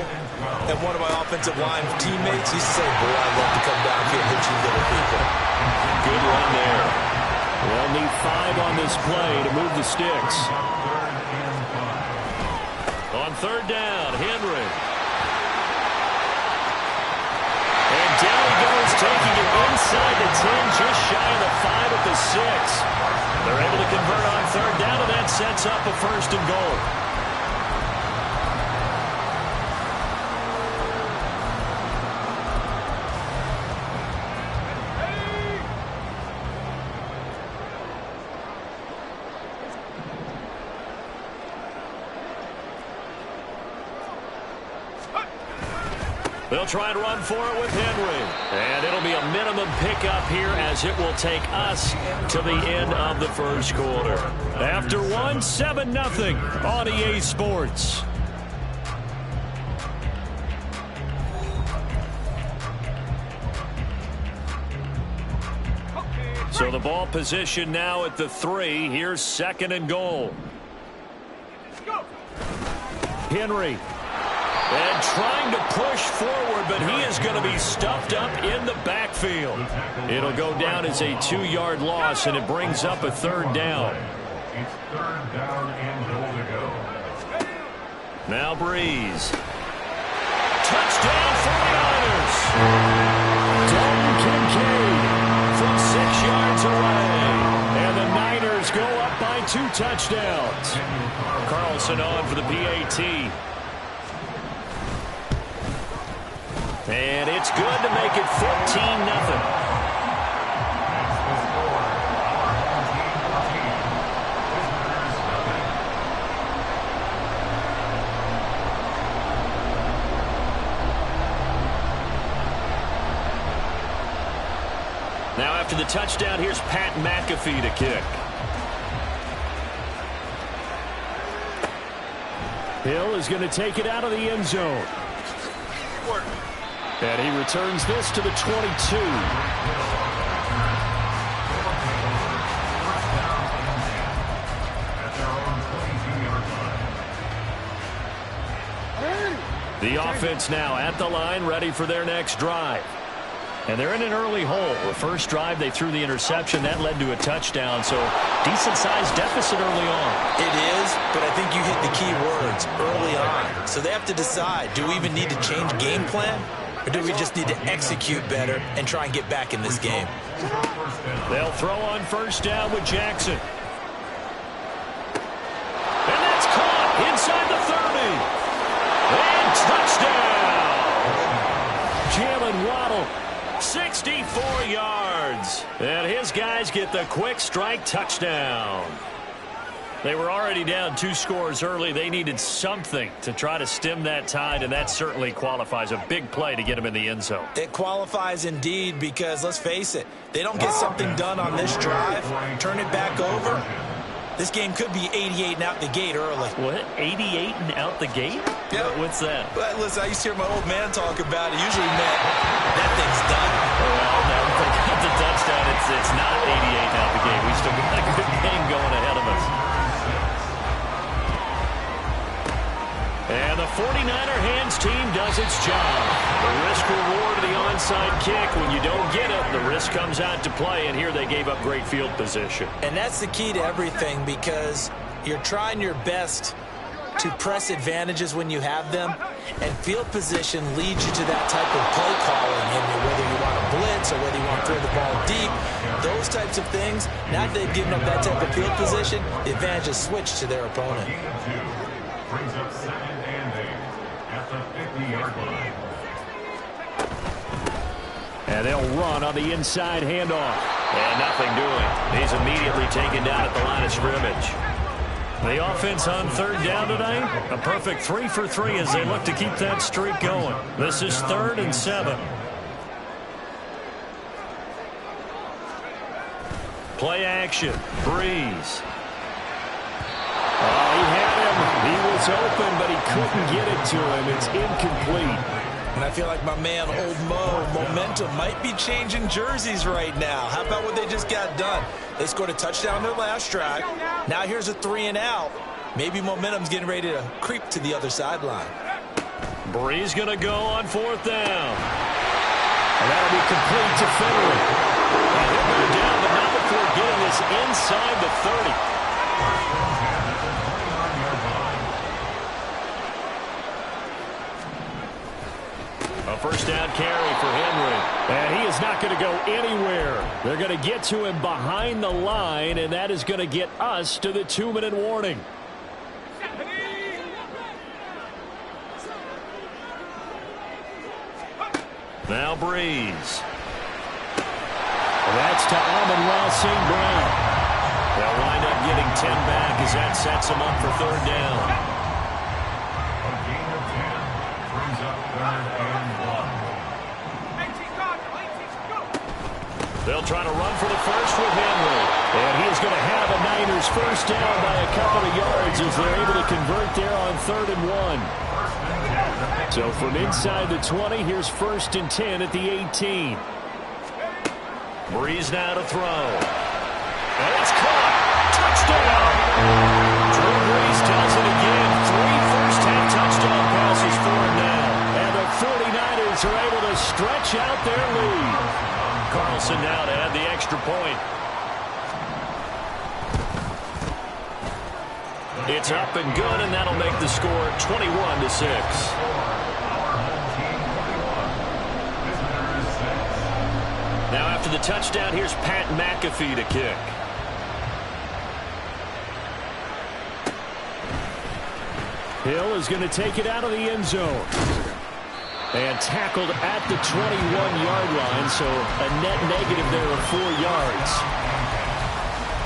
and one of my offensive line teammates used to say, boy, I'd love to come down here and hit you little people. Good run there. They'll need 5 on this play to move the sticks. On 3rd down, Henry. And down he goes, taking it inside the 10, just shy of the 5 at the 6. They're able to convert on 3rd down, and that sets up a 1st and goal. They'll try and run for it with Henry. And it'll be a minimum pickup here as it will take us to the end of the 1st quarter. After 1, 7-0 on EA Sports. So the ball position now at the 3. Here's 2nd and goal. Henry. And trying to push forward, but he is going to be stuffed up in the backfield. It'll go down as a 2-yard loss, and it brings up a 3rd down. It's 3rd down and goal to go. Now Breeze. Touchdown 49ers. Dalton Kincaid From 6 yards away. and the Niners go up by 2 touchdowns. Carlson on for the PAT. And it's good to make it 14-0. Now after the touchdown, here's Pat McAfee to kick. Hill is going to take it out of the end zone. And he returns this to the 22. The offense now at the line, ready for their next drive. And they're in an early hole. The first drive, they threw the interception. That led to a touchdown, so decent-sized deficit early on. It is, but I think you hit the key words early on. So they have to decide, do we even need to change game plan? Or do we just need to execute better and try and get back in this game? They'll throw on 1st down with Jackson. And that's caught inside the 30. And touchdown! Jalen Waddle, 64 yards. And his guys get the quick strike touchdown. They were already down 2 scores early. They needed something to try to stem that tide, and that certainly qualifies. A big play to get them in the end zone. It qualifies indeed because, let's face it, they don't get something done on this drive, turn it back over, this game could be 88 and out the gate early. What? 88 and out the gate? Yep. What's that? But listen, I used to hear my old man talk about it. Usually meant that thing's done. Well, now if they got the touchdown, it's not 88 and out the gate. We still got a good game going ahead of us. And the 49er hands team does its job. The risk-reward of the onside kick. When you don't get it, the risk comes out to play, and here they gave up great field position. And that's the key to everything because you're trying your best to press advantages when you have them, and field position leads you to that type of play calling, and whether you want to blitz or whether you want to throw the ball deep, those types of things. Now that they've given up that type of field position, the advantage is switched to their opponent. Brings up 2nd and 8 at the 50-yard line. And they'll run on the inside handoff. And nothing doing. He's immediately taken down at the line of scrimmage. The offense on 3rd down tonight, a perfect 3 for 3 as they look to keep that streak going. This is 3rd and 7. Play action. Breeze. He had him. He was open, but he couldn't get it to him. It's incomplete. And I feel like my man, Old Mo, momentum might be changing jerseys right now. How about what they just got done? They scored a touchdown their last drive. Now here's a 3 and out. Maybe momentum's getting ready to creep to the other sideline. Breeze going to go on 4th down. And that'll be complete to Finley. And he'll go down, but not before getting this inside the 30. A 1st down carry for Henry. And he is not going to go anywhere. They're going to get to him behind the line, and that is going to get us to the 2-minute warning. Now Breeze. That's to Amon-Ra St. Brown. They'll wind up getting 10 back as that sets them up for 3rd down. A gain of 10 brings up 3rd and 1. They'll try to run for the first with Henry. And he is going to have a Niners 1st down by a couple of yards as they're able to convert there on 3rd and 1. So from inside the 20, here's 1st and 10 at the 18. Breeze now to throw. And it's caught. Touchdown. Drew Brees does it again. 3 first-half touchdown passes for him now. And the 49ers are able to stretch out their lead. Carlson now to add the extra point. It's up and good, and that'll make the score 21-6. Now after the touchdown, here's Pat McAfee to kick. Hill is going to take it out of the end zone. And tackled at the 21-yard line, so a net negative there of 4 yards.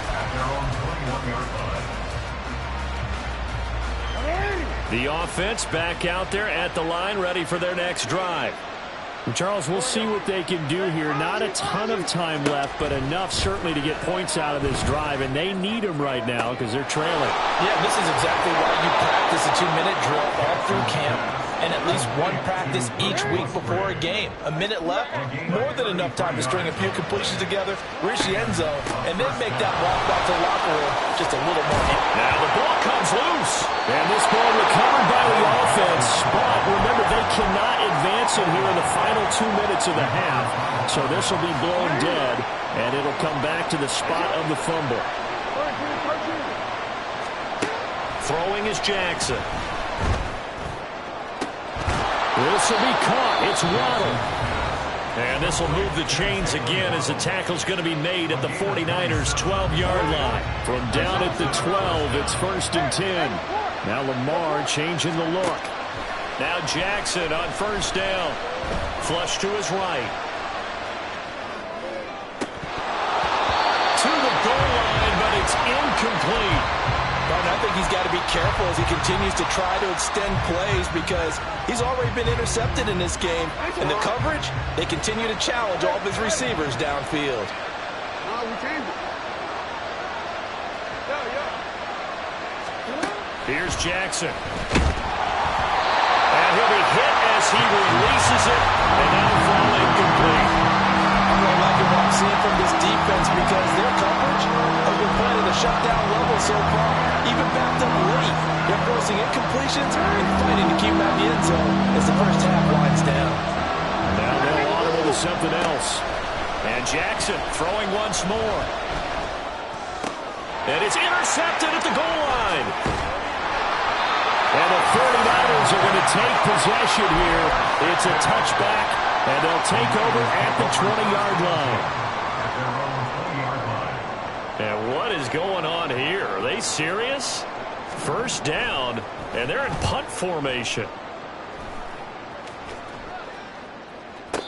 At their own 21-yard line. The offense back out there at the line, ready for their next drive. Charles, we'll see what they can do here. Not a ton of time left, but enough certainly to get points out of this drive, and they need them right now because they're trailing. Yeah, this is exactly why you practice a 2-minute drill all through camp and at least one practice each week before a game. A minute left, more than enough time to string a few completions together, reach the end zone, and then make that walk back to the locker room just a little more. Now the ball comes loose. And this ball recovered by the offense. But remember, they cannot advance it here in the final 2 minutes of the half. So this will be blown dead, and it'll come back to the spot of the fumble. Throwing is Jackson. This will be caught. It's Waddle. And this will move the chains again as the tackle's going to be made at the 49ers' 12-yard line. From down at the 12, it's 1st and 10. Now Lamar changing the look. Now Jackson on 1st down. Flush to his right. To the goal line, but it's incomplete. I think he's got to be careful as he continues to try to extend plays because he's already been intercepted in this game. And the coverage, they continue to challenge all of his receivers downfield. Here's Jackson. And he'll be hit as he releases it, and that'll fall incomplete. I'm really liking what I'm seeing from this defense because their coverage has been playing at a shutdown level so far. Even backed up late, they're forcing incompletions and fighting to keep them out of the end zone as the first half winds down. Now they'll audible to something else. And Jackson throwing once more. And it's intercepted at the goal line. And the 49ers are going to take possession here. It's a touchback, and they'll take over at the 20-yard line. And what is going on here? Are they serious? First down, and they're in punt formation.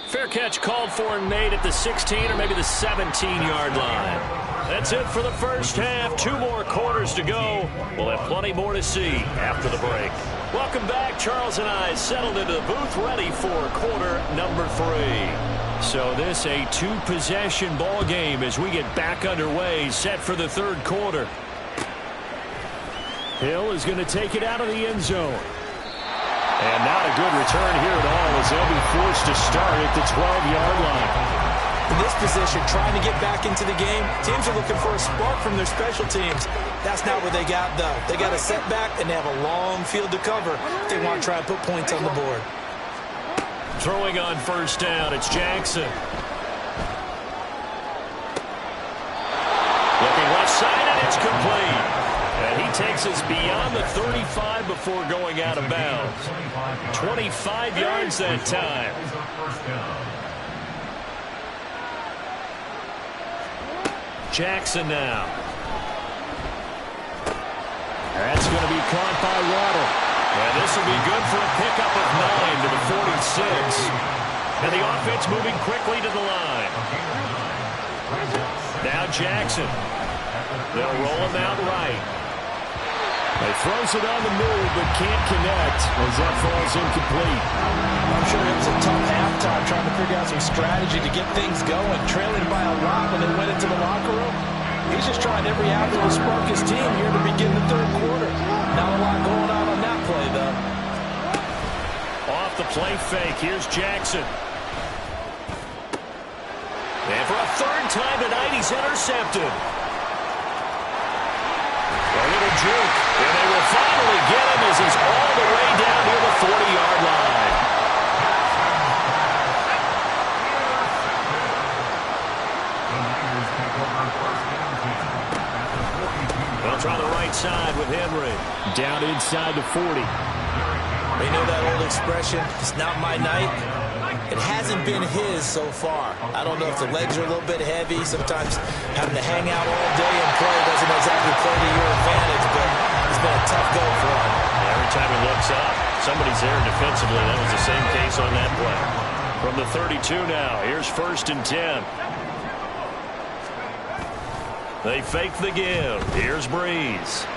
Fair catch called for and made at the 16 or maybe the 17-yard line. That's it for the first half. 2 more quarters to go. We'll have plenty more to see after the break. Welcome back. Charles and I settled into the booth ready for quarter number 3. So this a 2-possession ball game as we get back underway, set for the third quarter. Hill is going to take it out of the end zone. And not a good return here at all as they'll be forced to start at the 12-yard line. In this position, trying to get back into the game, teams are looking for a spark from their special teams. That's not what they got, though. They got a setback, and they have a long field to cover if they want to try and put points on the board. Throwing on first down, it's Jackson. Looking left side, and it's complete. And he takes us beyond the 35 before going out of bounds. 25 yards that time. Jackson now. That's going to be caught by Waddle. And this will be good for a pickup of 9 to the 46. And the offense moving quickly to the line. Now Jackson. They'll roll him out right. He throws it on the move but can't connect as that falls incomplete. I'm sure it was a tough halftime trying to figure out some strategy to get things going, trailing by a lot when they went into the locker room. He's just trying every avenue to spark his team here to begin the third quarter. Not a lot going on that play, though. Off the play fake, here's Jackson. And for a third time tonight, he's intercepted. A little juke, and they will finally get him as he's all the way down near the 40-yard line. They'll try the right side with Henry. Down inside the 40. You know that old expression, it's not my night? It hasn't been his so far. I don't know if the legs are a little bit heavy. Sometimes having to hang out all day and play doesn't exactly play to your advantage, but it's been a tough go for him. Every time he looks up, somebody's there defensively. That was the same case on that play. From the 32 now, here's 1st and 10. They fake the give. Here's Breeze.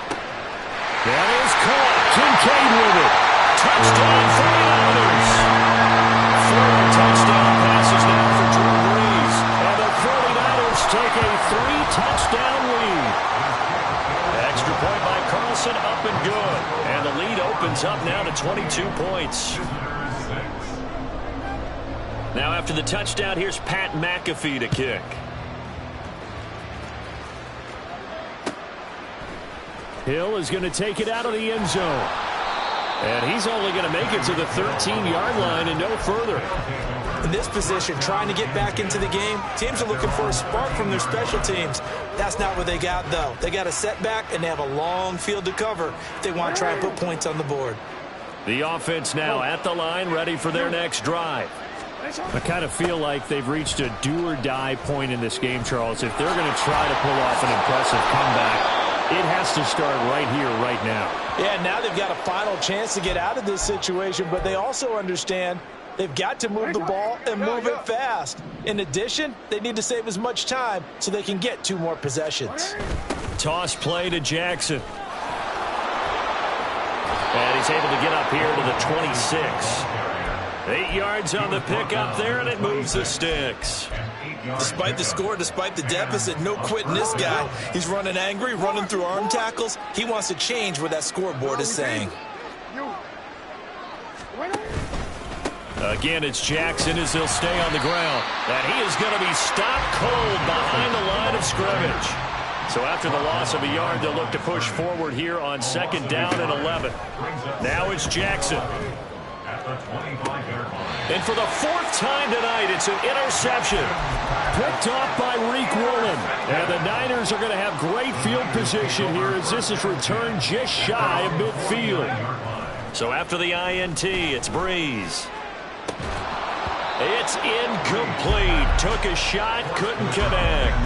That is caught. Kincaid with it. Touchdown 49ers. 4 touchdown passes now for Drew Brees. And the 49ers take a 3-touchdown lead. Extra point by Carlson, up and good. And the lead opens up now to 22 points. Now after the touchdown, here's Pat McAfee to kick. Hill is going to take it out of the end zone. And he's only going to make it to the 13-yard line and no further. In this position, trying to get back into the game, teams are looking for a spark from their special teams. That's not what they got, though. They got a setback, and they have a long field to cover if they want to try and put points on the board. The offense now at the line, ready for their next drive. I kind of feel like they've reached a do-or-die point in this game, Charles. If they're going to try to pull off an impressive comeback, it has to start right here, right now. Yeah, now they've got a final chance to get out of this situation, but they also understand they've got to move the ball and move it fast. In addition, they need to save as much time so they can get 2 more possessions. Toss play to Jackson. And he's able to get up here to the 26. 8 yards on the pickup there, and it moves the sticks. Despite the score, despite the deficit, no quitting this guy. He's running angry, running through arm tackles. He wants to change what that scoreboard is saying. Again, it's Jackson as he'll stay on the ground. And he is going to be stopped cold behind the line of scrimmage. So after the loss of a yard, they'll look to push forward here on 2nd down and 11. Now it's Jackson. And for the 4th time tonight, it's an interception. Picked off by Reek Woolen. And the Niners are going to have great field position here as this is returned just shy of midfield. So after the INT, it's Breeze. It's incomplete. Took a shot, couldn't connect.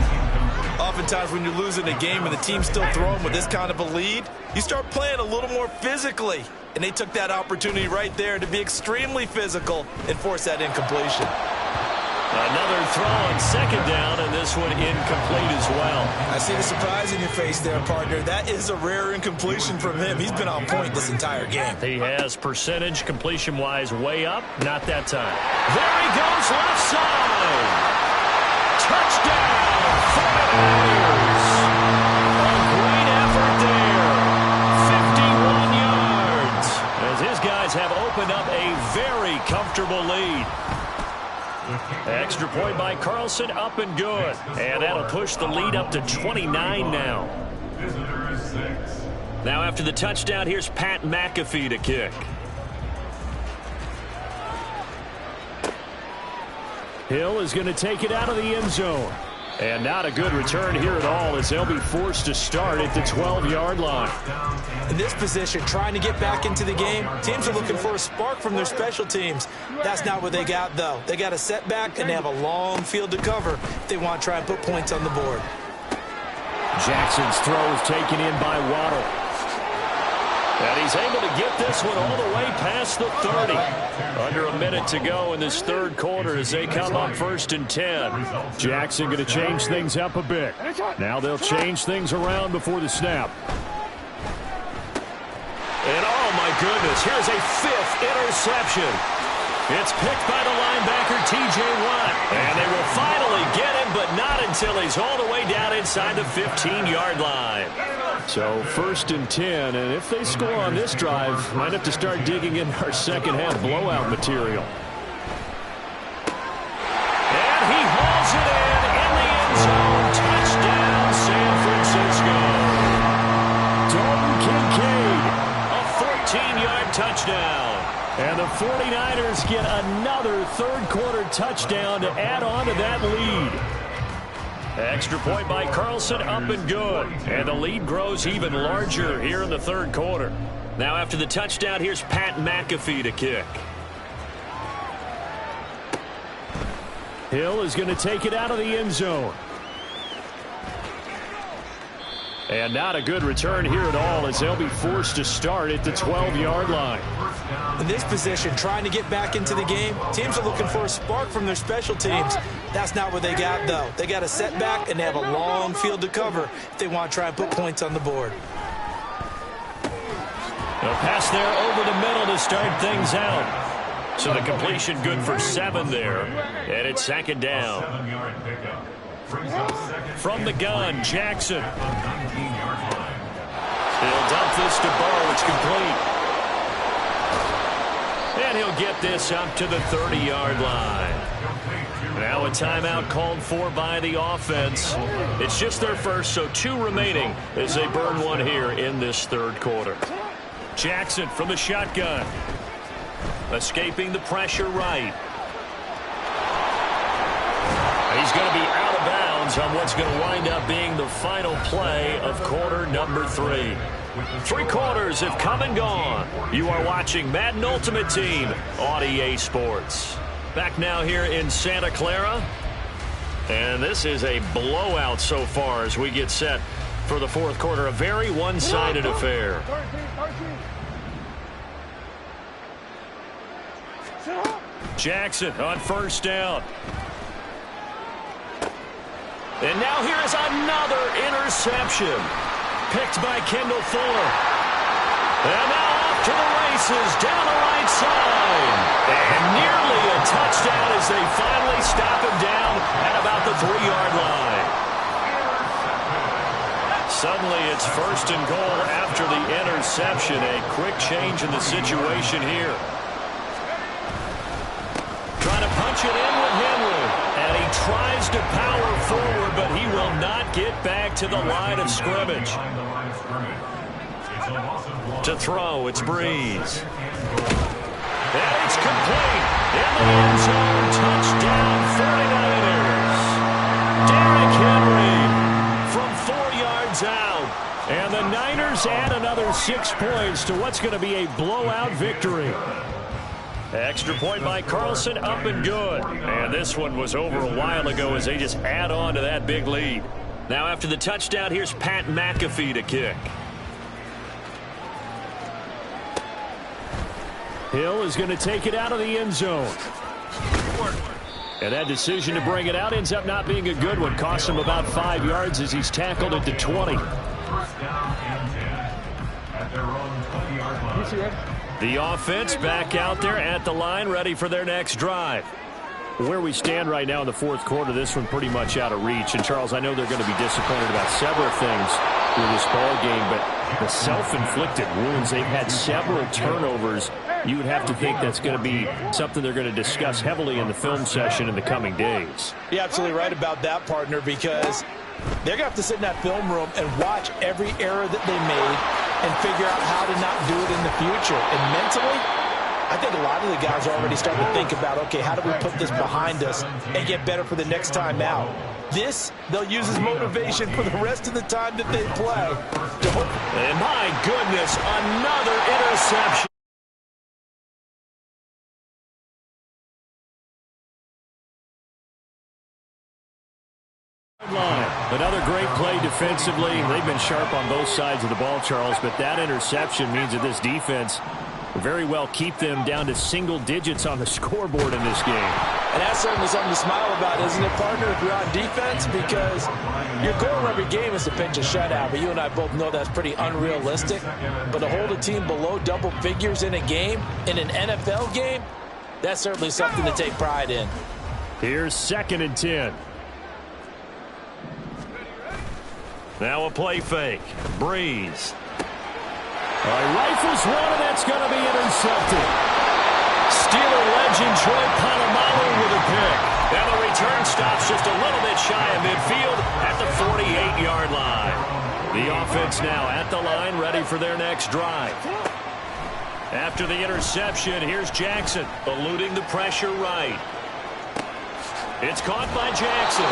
Oftentimes when you're losing a game and the team's still throwing with this kind of a lead, you start playing a little more physically. And they took that opportunity right there to be extremely physical and force that incompletion. Another throw on 2nd down, and this one incomplete as well. I see the surprise in your face there, partner. That is a rare incompletion from him. He's been on point this entire game. He has percentage completion-wise way up. Not that time. There he goes, left side. Touchdown, 49ers. A great effort there. 51 yards. As his guys have opened up a very comfortable lead. Extra point by Carlson, up and good. And that'll push the lead up to 29 now. Now after the touchdown, here's Pat McAfee to kick. Hill is going to take it out of the end zone. And not a good return here at all as they'll be forced to start at the 12-yard line. In this position, trying to get back into the game, teams are looking for a spark from their special teams. That's not what they got, though. They got a setback, and they have a long field to cover if they want to try and put points on the board. Jackson's throw is taken in by Waddle. And he's able to get this one all the way past the 30. Under a minute to go in this 3rd quarter as they come up 1st and 10. Jackson going to change things up a bit. Now they'll change things around before the snap. And oh my goodness, here's a 5th interception. It's picked by the linebacker, T.J. Watt. And they will finally get him, but not until he's all the way down inside the 15-yard line. So 1st and 10, and if they score on this drive, might have to start digging in our second-half blowout material. And he hauls it in the end zone. Touchdown, San Francisco. Dalton Kincaid, a 14-yard touchdown. And the 49ers get another 3rd-quarter touchdown to add on to that lead. Extra point by Carlson, up and good. And the lead grows even larger here in the 3rd quarter. Now after the touchdown, here's Pat McAfee to kick. Hill is going to take it out of the end zone. And not a good return here at all as they'll be forced to start at the 12-yard line. In this position, trying to get back into the game, teams are looking for a spark from their special teams. That's not what they got, though. They got a setback, and they have a long field to cover if they want to try and put points on the board. A pass there over the middle to start things out. So the completion good for 7 there. And it's 2nd down. From the gun, Jackson. He'll dump this to Burrow. It's complete. And he'll get this up to the 30-yard line. Now a timeout called for by the offense. It's just their first, so 2 remaining as they burn one here in this 3rd quarter. Jackson from the shotgun. Escaping the pressure right. He's going to be out of bounds on what's going to wind up being the final play of quarter number 3. 3 quarters have come and gone. You are watching Madden Ultimate Team on EA Sports. Back now here in Santa Clara. And this is a blowout so far as we get set for the 4th quarter. A very one-sided affair. Jackson on 1st down. And now here is another interception. Picked by Kendall Fuller. And now off to the races down the right side. And nearly a touchdown as they finally stop him down at about the 3-yard line. Suddenly it's 1st and goal after the interception. A quick change in the situation here. Trying to punch it in with Henry. And he tries to power forward, but he will not get back to the line of scrimmage. To throw, it's Breeze. And it's complete. In the end zone, touchdown 49ers. Derrick Henry from 4 yards out. And the Niners add another 6 points to what's going to be a blowout victory. Extra point by Carlson, up and good. And this one was over a while ago as they just add on to that big lead. Now after the touchdown, here's Pat McAfee to kick. Hill is going to take it out of the end zone. And that decision to bring it out ends up not being a good one. Costs him about 5 yards as he's tackled at the 20. The offense back out there at the line, ready for their next drive. Where we stand right now in the 4th quarter, this one pretty much out of reach. And, Charles, I know they're going to be disappointed about several things with this ball game, but the self-inflicted wounds, they've had several turnovers. You would have to think that's going to be something they're going to discuss heavily in the film session in the coming days. You're absolutely right about that, partner, because they're going to have to sit in that film room and watch every error that they made and figure out how to not do it in the future. And mentally, I think a lot of the guys are already starting to think about, okay, how do we put this behind us and get better for the next time out? This, they'll use as motivation for the rest of the time that they play. And my goodness, another interception. Another great play defensively. They've been sharp on both sides of the ball, Charles, but that interception means that this defense will very well keep them down to single digits on the scoreboard in this game. And that's certainly something to smile about, isn't it, partner, if you're on defense? Because your goal every game is to pinch a shutout, but you and I both know that's pretty unrealistic. But to hold a team below double figures in a game, in an NFL game, that's certainly something to take pride in. Here's 2nd and 10. Now a play fake. Breeze. Rifles one, and that's going to be intercepted. Steeler legend Troy Polamalu with a pick. And the return stops just a little bit shy of midfield at the 48-yard line. The offense now at the line, ready for their next drive. After the interception, here's Jackson, eluding the pressure right. It's caught by Jackson.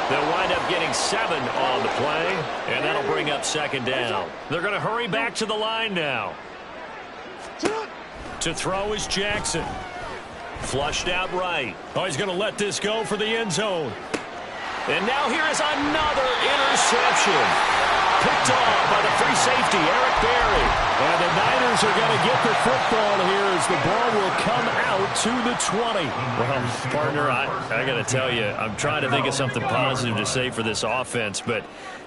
They'll wind up getting 7 on the play, and that'll bring up 2nd down. They're going to hurry back to the line now. To throw is Jackson. Flushed out right. Oh, he's going to let this go for the end zone. And now here is another interception. Picked off by the free safety, Eric Berry. And the Niners are going to get the football here as the ball will come out to the 20. Well, partner, I got to tell you, I'm trying to think of something positive to say for this offense, but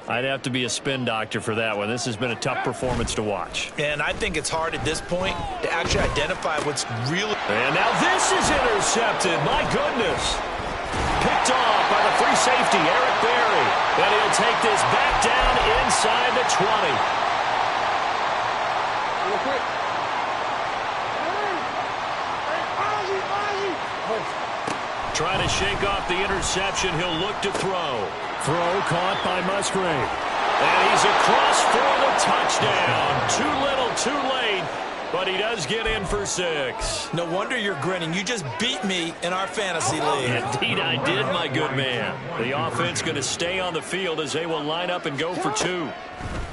I'd have to be a spin doctor for that one. This has been a tough performance to watch. And I think it's hard at this point to actually identify what's really... And now this is intercepted. My goodness. Picked off by the free safety, Eric Berry. And he'll take this back down inside the 20. Real quick. Trying to shake off the interception. He'll look to throw. Throw caught by Musgrave. And he's across for the touchdown. Too little, too late. But he does get in for 6. No wonder you're grinning. You just beat me in our fantasy league. Indeed I did, my good man. The offense going to stay on the field as they will line up and go for 2.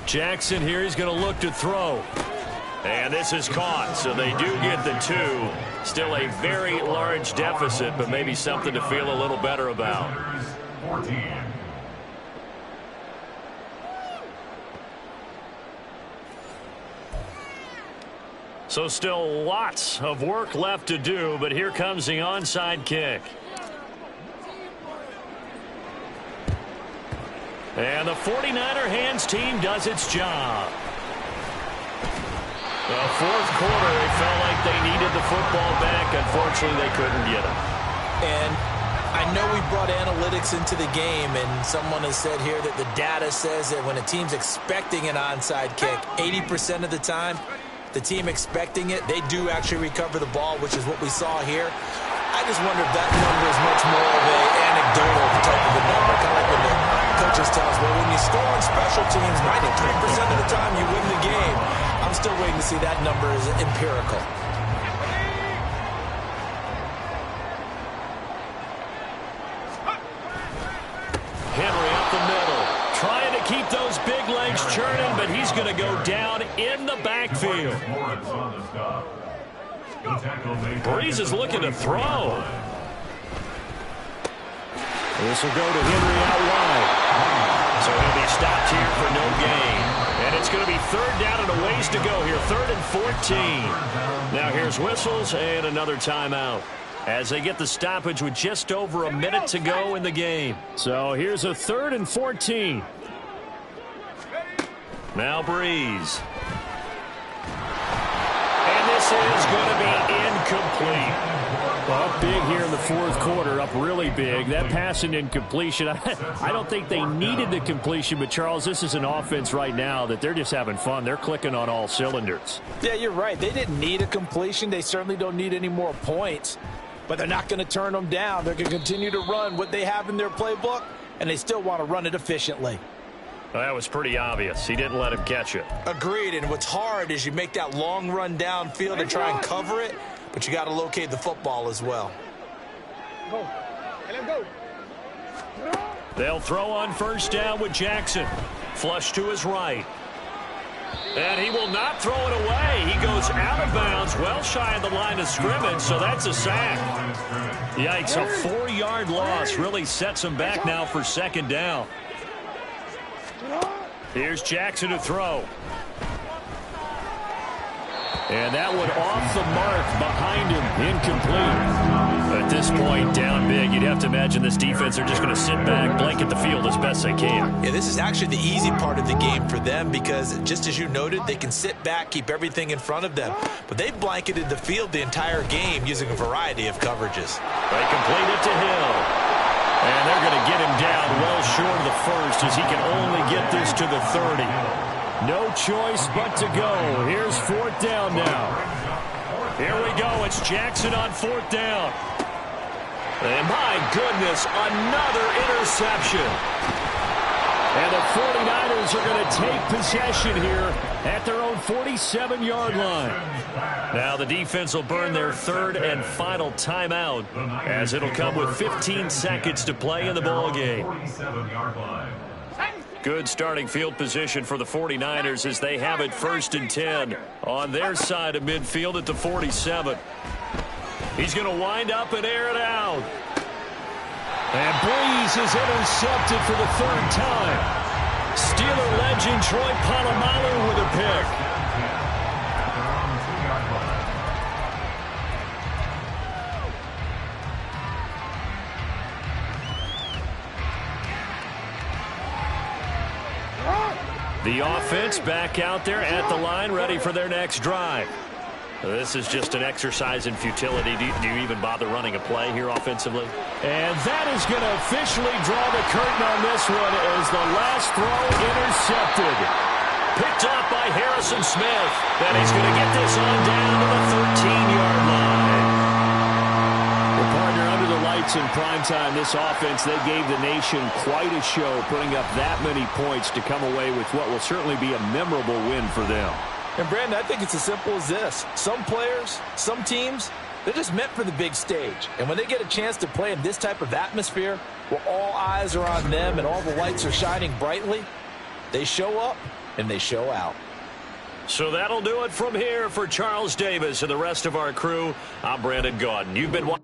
Jackson here, he's going to look to throw. And this is caught, so they do get the 2. Still a very large deficit, but maybe something to feel a little better about. 14. So still lots of work left to do, but here comes the onside kick. And the 49er hands team does its job. Well, fourth quarter, they felt like they needed the football back. Unfortunately, they couldn't get it. And I know we brought analytics into the game, and someone has said here that the data says that when a team's expecting an onside kick, 80% of the time, the team expecting it, they do actually recover the ball, which is what we saw here. I just wonder if that number is much more of an anecdotal type of a number, kind of like when the coaches tell us, well, when you score on special teams, 93% of the time you win the game. I'm still waiting to see that number is empirical. Henry up the middle, trying to keep those big legs churning, but he's going to go down in the backfield. Breeze is looking to throw. This will go to Henry out wide. So he'll be stopped here for no gain. And it's going to be third down and a ways to go here. 3rd and 14. Now here's whistles and another timeout, as they get the stoppage with just over a minute to go in the game. So here's a 3rd and 14. Now Breeze. And this is going to be incomplete. Well, up big here in the fourth quarter, up really big. That pass and incompletion, I don't think they needed the completion, but Charles, this is an offense right now that they're just having fun. They're clicking on all cylinders. Yeah, you're right. They didn't need a completion. They certainly don't need any more points, but they're not going to turn them down. They're going to continue to run what they have in their playbook, and they still want to run it efficiently. Well, that was pretty obvious. He didn't let him catch it. Agreed, and what's hard is you make that long run downfield and try and cover it, but you got to locate the football as well. Go. Let's go. They'll throw on first down with Jackson. Flush to his right. And he will not throw it away. He goes out of bounds, well shy of the line of scrimmage, so that's a sack. Yikes, a 4-yard loss really sets him back now for second down. Here's Jackson to throw. And that one off the mark behind him, incomplete. At this point, down big, you'd have to imagine this defense, they're just going to sit back, blanket the field as best they can. Yeah, this is actually the easy part of the game for them because, just as you noted, they can sit back, keep everything in front of them. But they've blanketed the field the entire game using a variety of coverages. They complete it to Hill. And they're going to get him down well short of the first as he can only get this to the 30. No choice but to go. Here's 4th down now. Here we go. It's Jackson on 4th down. And my goodness, another interception. And the 49ers are going to take possession here at their own 47-yard line. Now the defense will burn their 3rd and final timeout as it'll come with 15 seconds to play in the ball game. Good starting field position for the 49ers as they have it 1st and 10 on their side of midfield at the 47. He's going to wind up and air it out. And Breeze is intercepted for the 3rd time. Steeler legend Troy Polamalu with a pick. The offense back out there at the line, ready for their next drive. This is just an exercise in futility. Do you even bother running a play here offensively? And that is going to officially draw the curtain on this one as the last throw intercepted. Picked up by Harrison Smith. And he's going to get this on down to the 13-yard line. Well, partner, under the lights in primetime, this offense, they gave the nation quite a show, putting up that many points to come away with what will certainly be a memorable win for them. And, Brandon, I think it's as simple as this. Some players, some teams, they're just meant for the big stage. And when they get a chance to play in this type of atmosphere where all eyes are on them and all the lights are shining brightly, they show up and they show out. So that'll do it from here for Charles Davis and the rest of our crew. I'm Brandon Gaudin. You've been watching.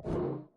Ranger.